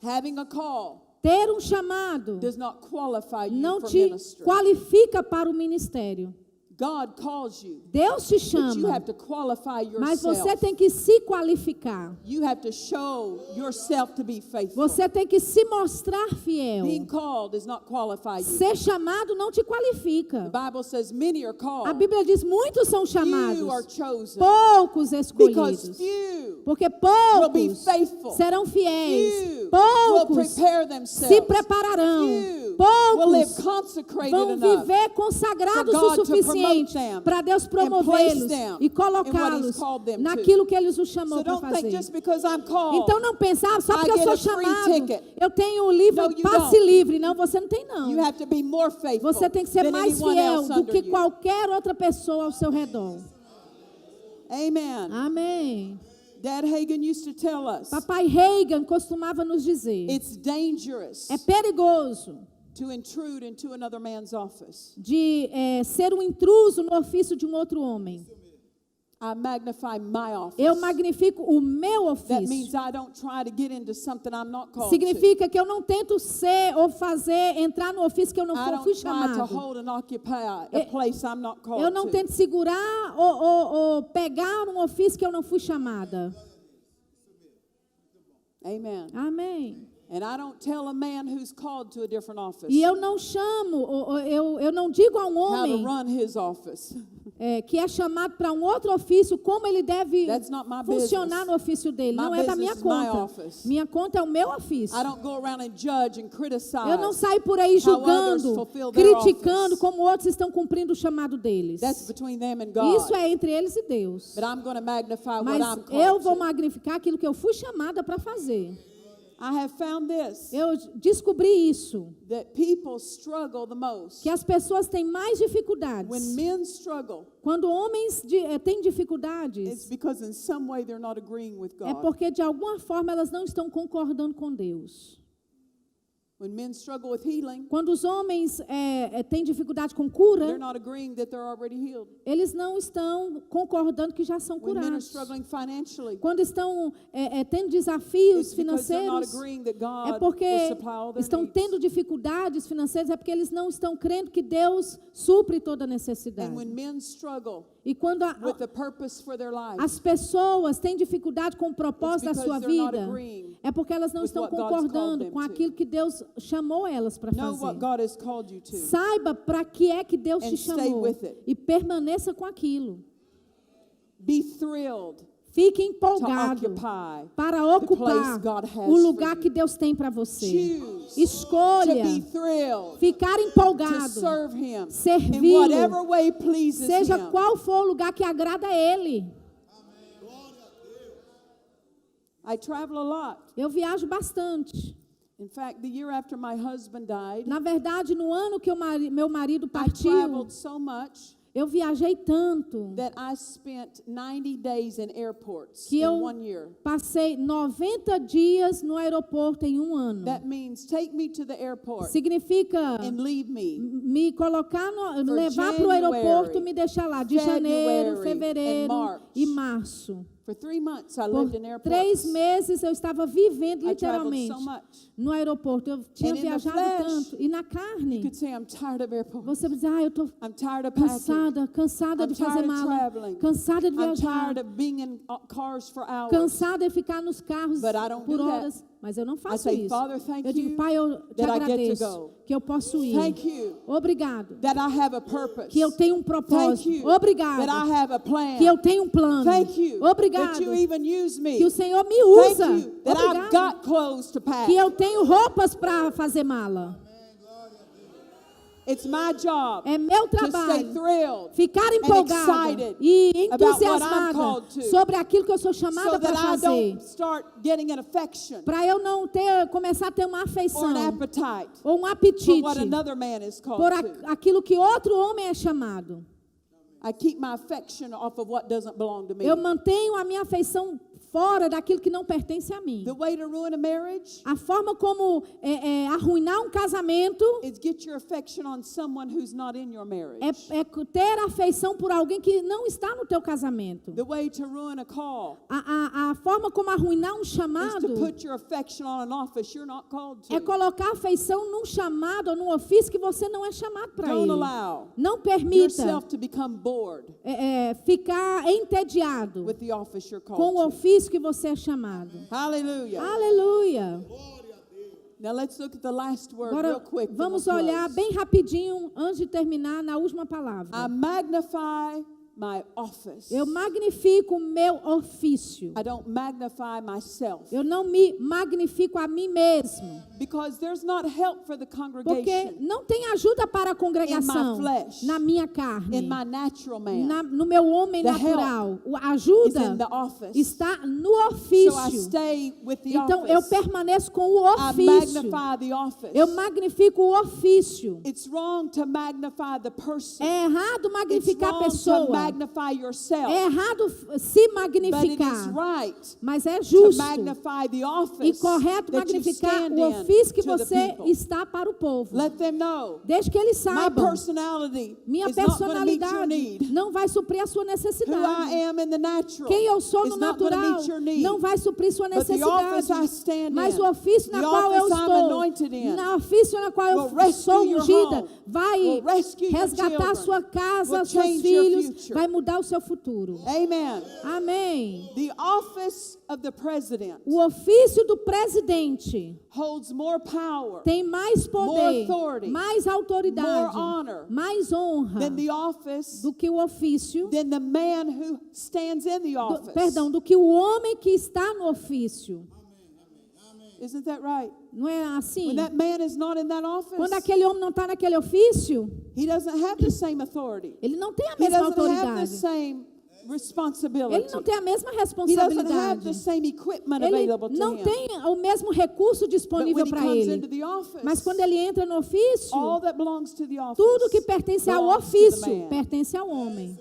Having a call Ter um chamado does not qualify you não for te ministry. qualifica para o ministério. God calls you, Deus te but you chama, have to qualify mas você yourself. tem que se qualificar. You have to show yourself to be faithful. Você tem que se mostrar fiel. Being called does not qualify you. Ser chamado não te qualifica. The Bible says many are A called, Bíblia diz: muitos são few are chamados, chosen. poucos Because escolhidos. few Porque will be poucos faithful. serão fiéis, Few will poucos prepare se themselves. prepararão, Few will live poucos consecrated vão enough viver consagrados for o God to suficiente promote them para Deus and promovê-los place them e in what colocá-los He's called them to. naquilo que Ele os chamou So para don't think fazer. just because I'm called, Então não pensar, só I porque eu get sou a free chamado, ticket. eu tenho o livre No, you passe don't. livre. Não, você não tem não. you have to be more faithful Você tem que ser than mais anyone fiel else do under que you. qualquer outra pessoa ao seu redor. Amen. Amém. Dad Hagen used to tell us Papai Reagan costumava nos dizer, it's dangerous é perigoso to intrude into another man's office. de ser um intruso no ofício de um outro homem. I magnify my office. Eu magnifico o meu That means ofício. I don't try to get into something I'm not called Significa que eu não tento ser ou fazer, entrar no ofício que eu to. I não fui don't try to chamado. hold and occupy a Eu- place I'm not called Eu não to. tento segurar ou pegar um ofício que eu não fui chamada. Amen. Amém. And I don't tell a man who's called to a different office E eu não chamo, eu não digo a um how to homem run his office. que é chamado para um outro ofício, como ele deve That's not my funcionar business. no ofício dele. My Não é da minha business is my conta. office. Minha conta é o meu ofício. I don't go around and judge and criticize. Eu não saio por aí how julgando, others fulfill their criticando office. como outros estão cumprindo o chamado deles. That's between them and God. Isso é entre eles e Deus. But I'm going to magnify Mas what I'm eu called vou to. magnificar aquilo que eu fui chamada para fazer. I have found this, Eu descobri isso, that people struggle the most. que as pessoas têm mais dificuldades. When men struggle, Quando homens têm it's dificuldades, because in some way they're not agreeing with é God. porque de alguma forma elas não estão concordando com Deus. When men struggle with healing, Quando os homens têm dificuldade com they're cura, not agreeing that they're already healed. eles não estão concordando que já são When men are curados. struggling financially, Quando estão tendo desafios it's because they're not financeiros, agreeing that é God porque will supply all their estão needs. tendo dificuldades financeiras, é porque eles não estão crendo que Deus supre toda a necessidade. And when men struggle E quando with the purpose for their life, as pessoas têm dificuldade com o propósito da It's sua because they're not vida, agreeing é porque elas não with estão what God's called concordando them com to. aquilo que Deus chamou elas para know fazer. what God has called you to. Saiba para que é que Deus And te stay chamou with it. e permaneça com aquilo. Be thrilled Fique to empolgado occupy para the ocupar place God has o lugar for que you. Deus tem para você. Choose to Escolha be thrilled ficar to empolgado, serve Him in servi-lo, whatever way pleases seja Him. qual for o lugar que agrada a Ele. I travel a lot. Eu viajo bastante. In fact, the year after my husband died, Na verdade, no ano que meu marido I partiu, traveled so much Eu viajei tanto that I spent 90 days in airports que in eu 1 year. passei 90 dias no aeroporto em um ano. That means take me to the airport Significa and leave me. me colocar, For levar para o January, aeroporto e me deixar lá de janeiro, February, fevereiro and March. e março. For 3 months, I Por lived in 3 airports. meses eu estava vivendo I traveled literalmente so much. no aeroporto. Eu tinha And in the viajado flesh, tanto. E na You carne, could say, I'm tired of airports. você diz, eu estou I'm tired of packing. cansada I'm de fazer tired of mala, traveling. cansada de I'm viajar, tired of being in cars for hours. cansada de ficar nos carros But I don't por do that. horas. Mas eu não I faço say, isso. Father, thank Eu digo, you Pai, eu te that I get to agradeço go. que eu posso ir. Thank you Obrigado. that I have a purpose. Que eu tenho um Thank propósito. you Obrigado. that I have a plan. Que eu tenho um plano. Thank you Obrigado. that you even use me. Que o Senhor me Thank usa. you that I've Obrigado. got clothes to pack. Que eu tenho roupas para fazer mala. It's my job É meu to stay trabalho thrilled ficar empolgada excited e about what I'm entusiasmada called to, sobre aquilo que eu sou chamada so para that I fazer. don't start getting an affection Para eu não começar a ter uma or afeição an appetite ou um for apetite what another man is called por to. aquilo que outro homem é chamado. I keep my affection off of what doesn't belong to me. Eu mantenho a minha afeição fora daquilo que não pertence a mim. The way to ruin a marriage A forma como arruinar um casamento is get your affection on someone who's not in your marriage. é ter afeição por alguém que não está no teu casamento. The way to ruin a call A forma como arruinar um is to chamado put your affection on an office you're not called é to. colocar afeição num chamado ou num ofício que você não é chamado para Don't ele. allow Não permita yourself to become bored ficar entediado with the office you're com o called to. ofício que você é chamado. Hallelujah. Aleluia. Now let's look at the last word real Agora quick. then vamos we'll olhar close. bem rapidinho antes de terminar na última palavra. I magnify my office. Eu magnifico o meu ofício. I don't magnify myself. Eu não me magnifico a mim mesmo. Because there's not help for the Porque congregation não tem ajuda para a congregação In my flesh. na minha carne, in my natural man. no meu homem The natural. A Is ajuda in the office. está no So I ofício. stay with the Então eu office. permaneço com o I ofício. magnify the office. Eu magnifico o ofício. It's wrong to magnify the person. É errado It's magnificar a wrong to pessoa. magnify yourself. É errado se But it is magnificar. right Mas é to justo magnify the e office correto that you magnificar stand o ofício que in to the você people. está para o povo. Let them know Desde que eles my saibam. personality Minha is not going to meet your personalidade need. não vai suprir a sua Who necessidade. I am in the natural Quem eu sou is no not going to natural meet your need. não vai suprir sua But the office I necessidade. stand Mas in, o ofício na the qual eu office I'm estou, anointed in, na ofício na qual will eu rescue sou your ungida, home, vai will rescue your resgatar children, sua casa, will seus change your filhos, future. vai mudar o seu futuro. Amen. Amém. The office of the president O ofício do presidente holds more power tem mais more poder, authority, mais autoridade, more honor mais honra than the office, do que o ofício, than the man who stands in the office. do que o homem que está no ofício. Isn't that right? Não é assim? When that man is not in that office, Quando aquele homem não está naquele ofício, he doesn't have the same authority. ele não tem a He mesma doesn't have the autoridade. same responsibility. Ele não tem a mesma He doesn't have responsabilidade. the same equipment Ele available to não him. tem o mesmo recurso But disponível when he para comes ele. into the office, Mas quando ele entra no ofício, all that belongs to the office tudo que pertence ao belongs to the ofício man. pertence ao homem.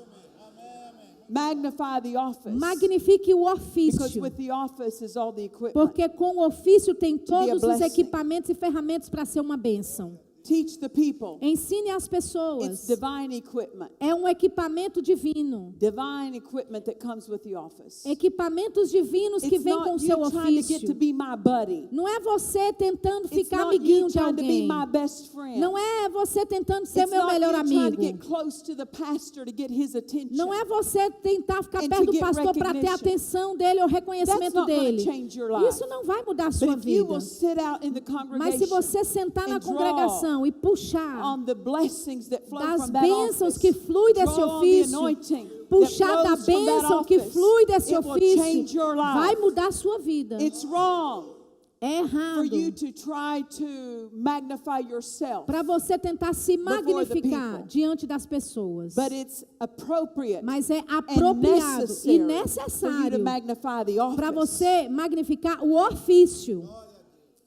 Magnify the office. Magnifique o Because ofício. with the office is all the equipment. Porque com o ofício tem be a todos os blessing. equipamentos e ferramentas para ser uma bênção. Teach the people. Ensine as It's pessoas. divine equipment. É um equipamento divino. Divine equipment that comes with the office. Equipamentos divinos que It's vêm com not o seu you trying to get ofício. to be my buddy. Não é você tentando It's ficar not amiguinho you de trying to be alguém. my best friend. Não é você tentando ser It's meu not melhor you trying to amigo. get close to the pastor to get his attention. Não é você tentar ficar And perto to do get pastor para ter a recognition. atenção dele ou That's reconhecimento not going dele. to change your life. Isso não vai mudar a But sua if you vida. will sit out in the Mas se congregation você sentar na and draw congregação e puxar on the blessings that flow das from that bênçãos office, que flui desse draw on the ofício, anointing puxar that da flows from that bênção que office, flui desse it will change ofício, your life. vai mudar a sua vida. It's wrong É for errado you to try to magnify yourself, para você tentar se before the magnificar people. diante das pessoas. but it's appropriate Mas é and apropriado e necessary for you to necessário magnify the para office. você magnificar o ofício.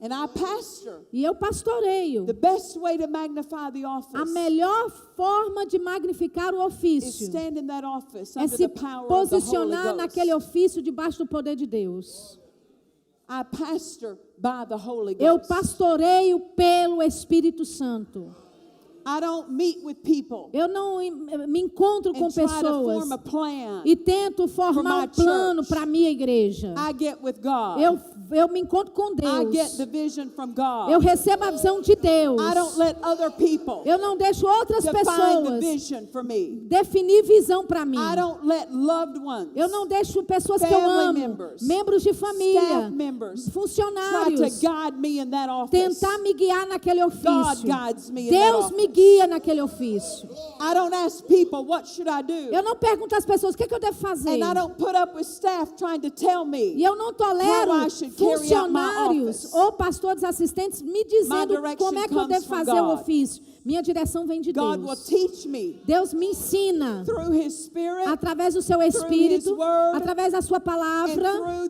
And I pastor. E eu pastoreio. The best way to magnify the A office melhor forma de magnificar o is ofício stand in that office é under se the power of the Holy posicionar Ghost. naquele ofício debaixo do poder de Deus. I pastor by the Holy Eu Ghost. pastoreio pelo Espírito Santo. I don't meet with people Eu não me encontro com and try to pessoas form a plan. e tento formar um plano para a minha igreja. I get with God. Eu me encontro com I get Deus. the vision from God. Eu recebo a visão de Deus. I don't let other people Eu não deixo outras define the pessoas vision for me. definir visão para mim. I don't let loved ones Eu não deixo pessoas que eu Family amo, members, membros de família, staff members try to funcionários, guide me in that office. tentar me guiar naquele God ofício. guides me in that Deus office. me guia naquele ofício. I don't ask people what should I do. Eu não pergunto às pessoas o que eu devo fazer. And I don't put up with staff trying to tell me E eu não tolero how I should carry out my funcionários office. ou pastores assistentes me dizendo direction como é que eu comes devo from fazer o God. ofício. Minha direção vem de God will Deus. teach me Deus me ensina through His Spirit através do seu His Espírito, word, através da sua and palavra through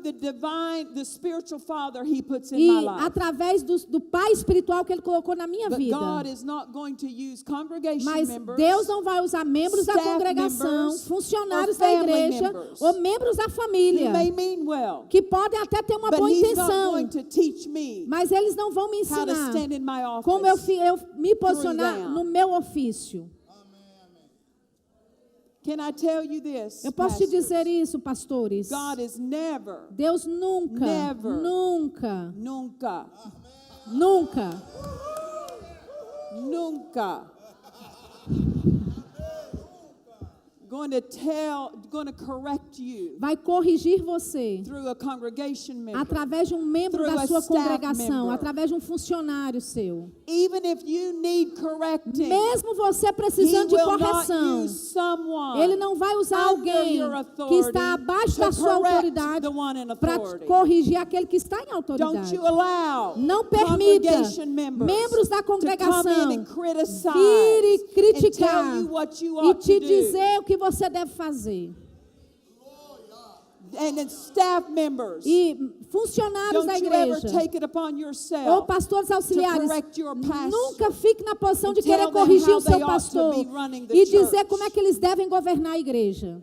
the spiritual Father He puts in e my life. através do Pai espiritual que Ele colocou na minha But vida. God is not going to use congregation Mas members, Deus não vai usar membros da staff congregação, members, funcionários or da family igreja members ou membros da who família may mean well, que podem até ter uma but boa He's not intenção, going to teach me mas eles não vão me how to ensinar stand in my office. como eu me posicionar them. no meu ofício. Can I tell you this? Eu posso te pastors? dizer isso, pastores. God is never, Deus nunca, Never. nunca, nunca, nunca nunca going to correct you vai corrigir você through a congregation member. através de um membro Through da a sua staff congregação, member. através de um funcionário seu. Even if you need correcting, Mesmo você He precisando de will not correção, use someone Ele não vai usar under alguém your que authority está abaixo to da sua correct autoridade the one in para authority. corrigir aquele que está em Don't autoridade. you allow Não permita congregation membros da to come congregação in and criticize vir e and criticar tell you what you e ought te to do. dizer o que você deve fazer. And then staff members, E funcionários da don't you ever igreja take it upon ou yourself pastores auxiliares, correct your pastor nunca fique na posição de and tell querer them corrigir how o seu they ought to pastor be running the e dizer church. como é que eles devem governar a igreja.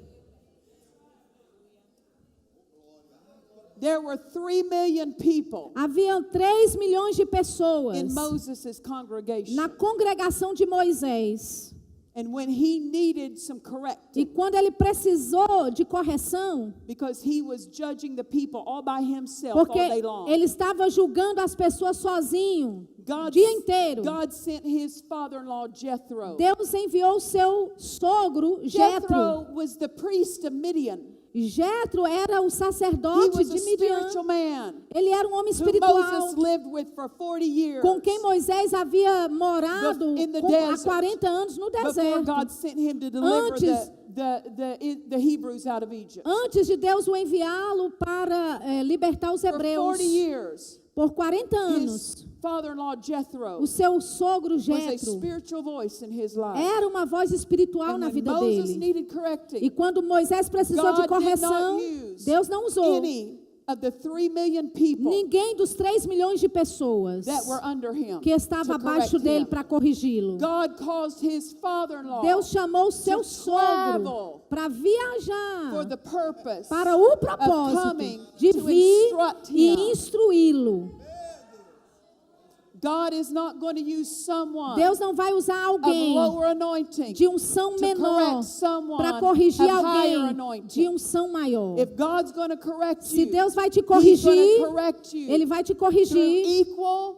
There were 3 million people Havia 3 milhões de pessoas in Moses' congregation. na congregação de Moisés. And when he needed some E correcting, quando ele precisou de correção, because he was judging the people all by himself porque all day long, ele estava julgando as pessoas sozinho, o God, dia inteiro. God sent his father-in-law Jethro. Deus enviou o seu sogro, Jetro. Jethro was the priest of Midian. Jetro era o He sacerdote was a de Midian. spiritual man Ele era um homem who espiritual Moses lived with for 40 years com quem Moisés havia morado in the há desert, 40 anos no before deserto. God sent him to deliver Antes- the Hebrews out of Egypt. Antes de Deus o enviá-lo para libertar os For hebreus 40 years, por 40 his anos, father-in-law Jethro o seu sogro was a Jetro spiritual voice in his life. era uma voz espiritual And na when vida Moses dele. needed correcting, E quando Moisés precisou God de did not correção, use Deus não usou any of the 3 million people ninguém dos 3 milhões de pessoas that were under him que estava to abaixo correct dele him. para corrigi-lo. God caused his father-in-law Deus chamou o seu to sogro travel para for viajar the purpose para o of propósito coming de to vir instruct e him. instruí-lo. God is not going to use someone Deus não vai usar of alguém lower anointing de unção to menor correct someone para corrigir of higher alguém anointing. de unção maior. If God's going to correct Se you, Deus vai te He's going corrigir, to correct you Ele vai te through corrigir equal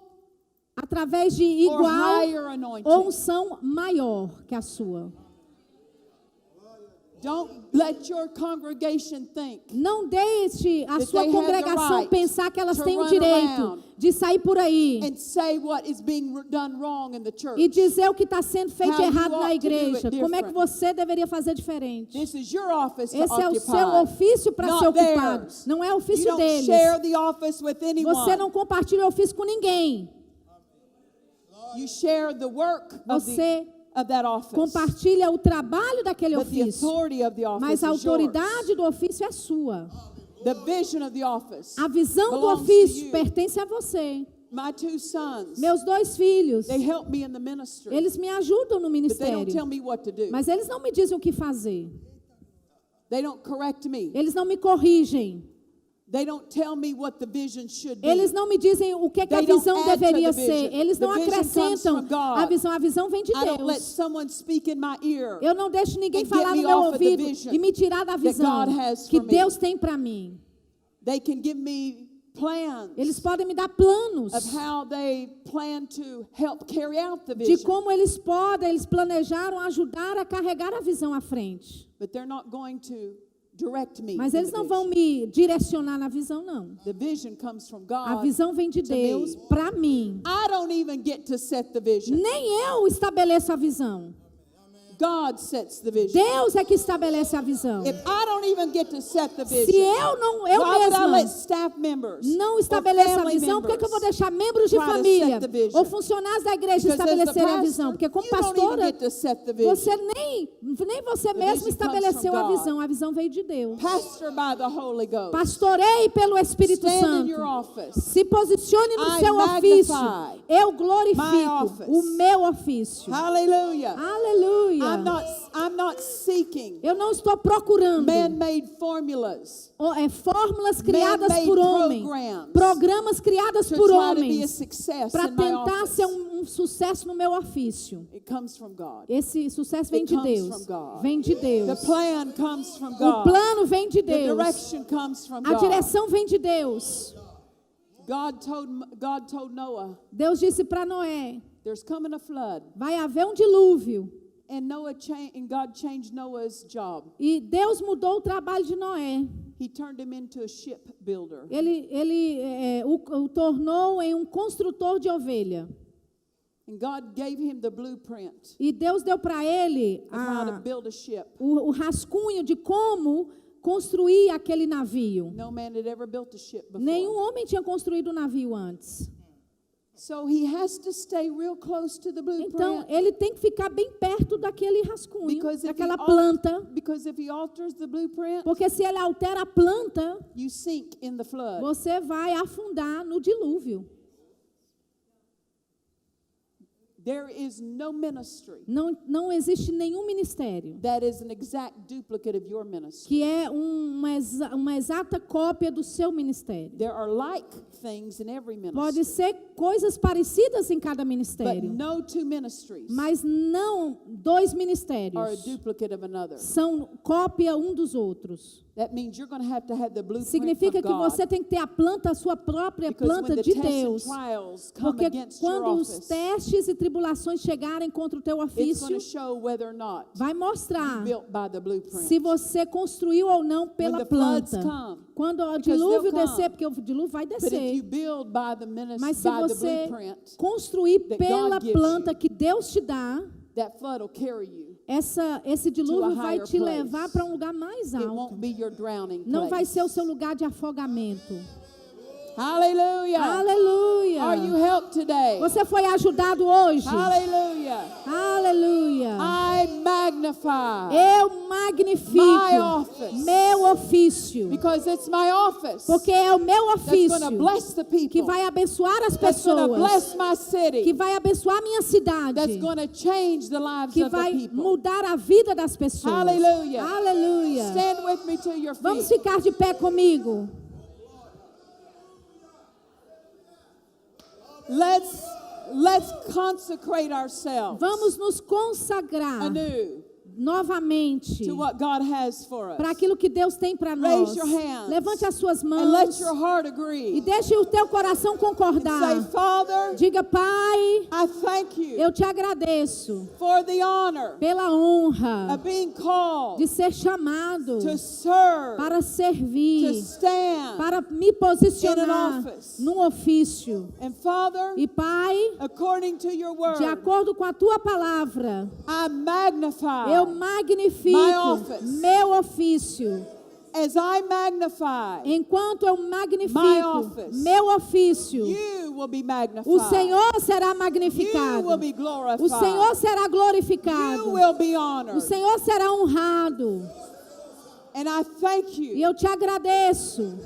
através de or igual higher anointing. ou unção maior que a sua. Don't let your congregation think Não deixe a that sua they have the congregação right pensar que elas to têm o run direito around de sair por aí and say what is being done wrong in the church. e dizer o que está sendo feito How you errado ought na to do it igreja. Como é que different. você deveria fazer diferente? This is your office to Esse é o occupy, seu ofício para not ser ocupado. theirs. Não é o You ofício don't deles. share the office with anyone. Você não compartilha o ofício com ninguém. You share the work Você of that office. compartilha o trabalho daquele But the ofício. authority of the office Mas a is yours. autoridade do ofício é sua. The vision of the office A visão do belongs to ofício you. pertence a você. My 2 sons, Meus 2 filhos, they help me in the ministry, eles me ajudam no but they don't ministério, tell me what to do. mas eles não me dizem o que fazer. They don't correct me. Eles não me corrigem. They don't tell me what the vision should be. Eles não me dizem o que a They don't visão add to deveria the vision. ser. Eles não The vision comes acrescentam from God. a visão. A visão vem de I don't let Deus. someone speak in my ear. Eu não deixo ninguém and falar get no me meu off of the ouvido vision e me tirar da visão God has que for me. Deus tem para mim. They can give me plans Eles podem me dar planos of how they plan to help carry out the de vision. como eles planejaram ajudar a carregar a visão à frente. But they're not going to direct me. Mas in eles the não vision. vão me direcionar na visão, não. The vision comes from A God. visão vem de to me. Deus para mim. I don't even get to set the vision. Nem eu estabeleço a visão. God sets the vision. Deus é que estabelece a visão. If I don't even get to set the Se vision, eu why would I let mesma staff members não or estabeleço a family visão, por que eu vou members deixar membros de try to família set the vision? ou funcionários da igreja Because as the estabelecerem a pastor, visão? Porque como you don't even pastora, get to set the vision. você nem você The mesmo vision estabeleceu comes a from God. visão. A visão veio de Deus. Pastor by the Holy Ghost. Pastorei pelo Espírito Stand in your Santo. office. Se posicione no I seu ofício. magnify Eu my glorifico office. o meu ofício. Hallelujah. Aleluia. I'm not seeking Eu não estou procurando man-made formulas fórmulas criadas man-made por homem, programs programas criadas to por try to be a homens success para in my tentar office. ser um sucesso no meu ofício. It comes from God. Esse sucesso vem It de comes Deus. from God. Vem de The Deus. plan comes from O God. plano vem de The Deus. direction comes from A God. direção vem de Deus. God told Noah, Deus disse para Noé: there's coming a flood. vai haver um dilúvio. And God changed Noah's job. E Deus mudou o trabalho de Noé. He turned him into a ship builder. Ele o tornou em um construtor de ovelha. And God gave him the blueprint E Deus deu para ele of how to build a ship. o rascunho de como construir aquele navio. No man had ever built a ship before. Nenhum homem tinha construído um navio antes. So he has to stay real close to the blueprint. Então, ele tem que ficar bem perto daquele rascunho, Because daquela planta. Because if he alters the blueprint, Porque se ele altera a planta, you sink in the flood. você vai afundar no dilúvio. There is no ministry Não existe nenhum ministério that is an exact duplicate of your ministry. que é uma exata cópia do seu ministério. There are like things in every Pode ministry, ser coisas parecidas em cada but ministério, no two ministries mas não dois are a ministérios duplicate of another. são cópia um dos outros. That means you're going to have the blueprint Significa from que God. você tem que ter a planta, a sua própria Because planta when the de tests and Deus. trials come Porque against your quando os office, testes e tribulações chegarem contra o teu it's going ofício, to show whether or not vai mostrar built by the blueprint. se você construiu ou não When pela the floods planta. come, Quando o because dilúvio they'll descer, come. porque o dilúvio vai But if you descer. build by the Mas se by the você blueprint, construir that pela God gives planta you, que Deus te dá, that flood will carry you. esse dilúvio vai higher te place. levar para um lugar mais It alto. won't be your drowning Não vai place. ser o seu lugar de afogamento. Hallelujah. Aleluia. Are you helped today? Você foi ajudado hoje. Hallelujah. Aleluia. I magnify Eu magnifico my office. meu ofício. because it's my office Porque é o meu that's going to ofício bless the people. que vai abençoar as That's going to pessoas. bless my city. Que vai abençoar a minha cidade. That's going to change the lives Que of the vai people. mudar a vida das pessoas. Hallelujah. Aleluia. Stand with me to your Vamos feet. ficar de pé comigo. Let's consecrate ourselves Vamos nos consagrar anew novamente to what God has for us. para aquilo que Deus tem para Raise nós. your hands Levante as suas and let mãos your heart e agree. deixe o teu coração Say, concordar. Father, Diga, Pai, I thank you eu te agradeço for the honor pela honra of being called de ser chamado to serve, para to servir, stand. para me posicionar in an office. num ofício. And Father, E Pai, according to your word, de acordo com a tua palavra, I magnify eu magnifico my office. meu ofício. as I magnify. Enquanto eu My magnifico office. meu ofício, You will be magnified. o Senhor será You magnificado. will be glorified. O Senhor será You glorificado. will be honored. O Senhor será honrado. And I thank E you eu te agradeço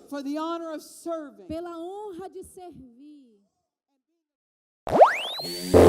for the honor of serving pela honra de servir Aleluia.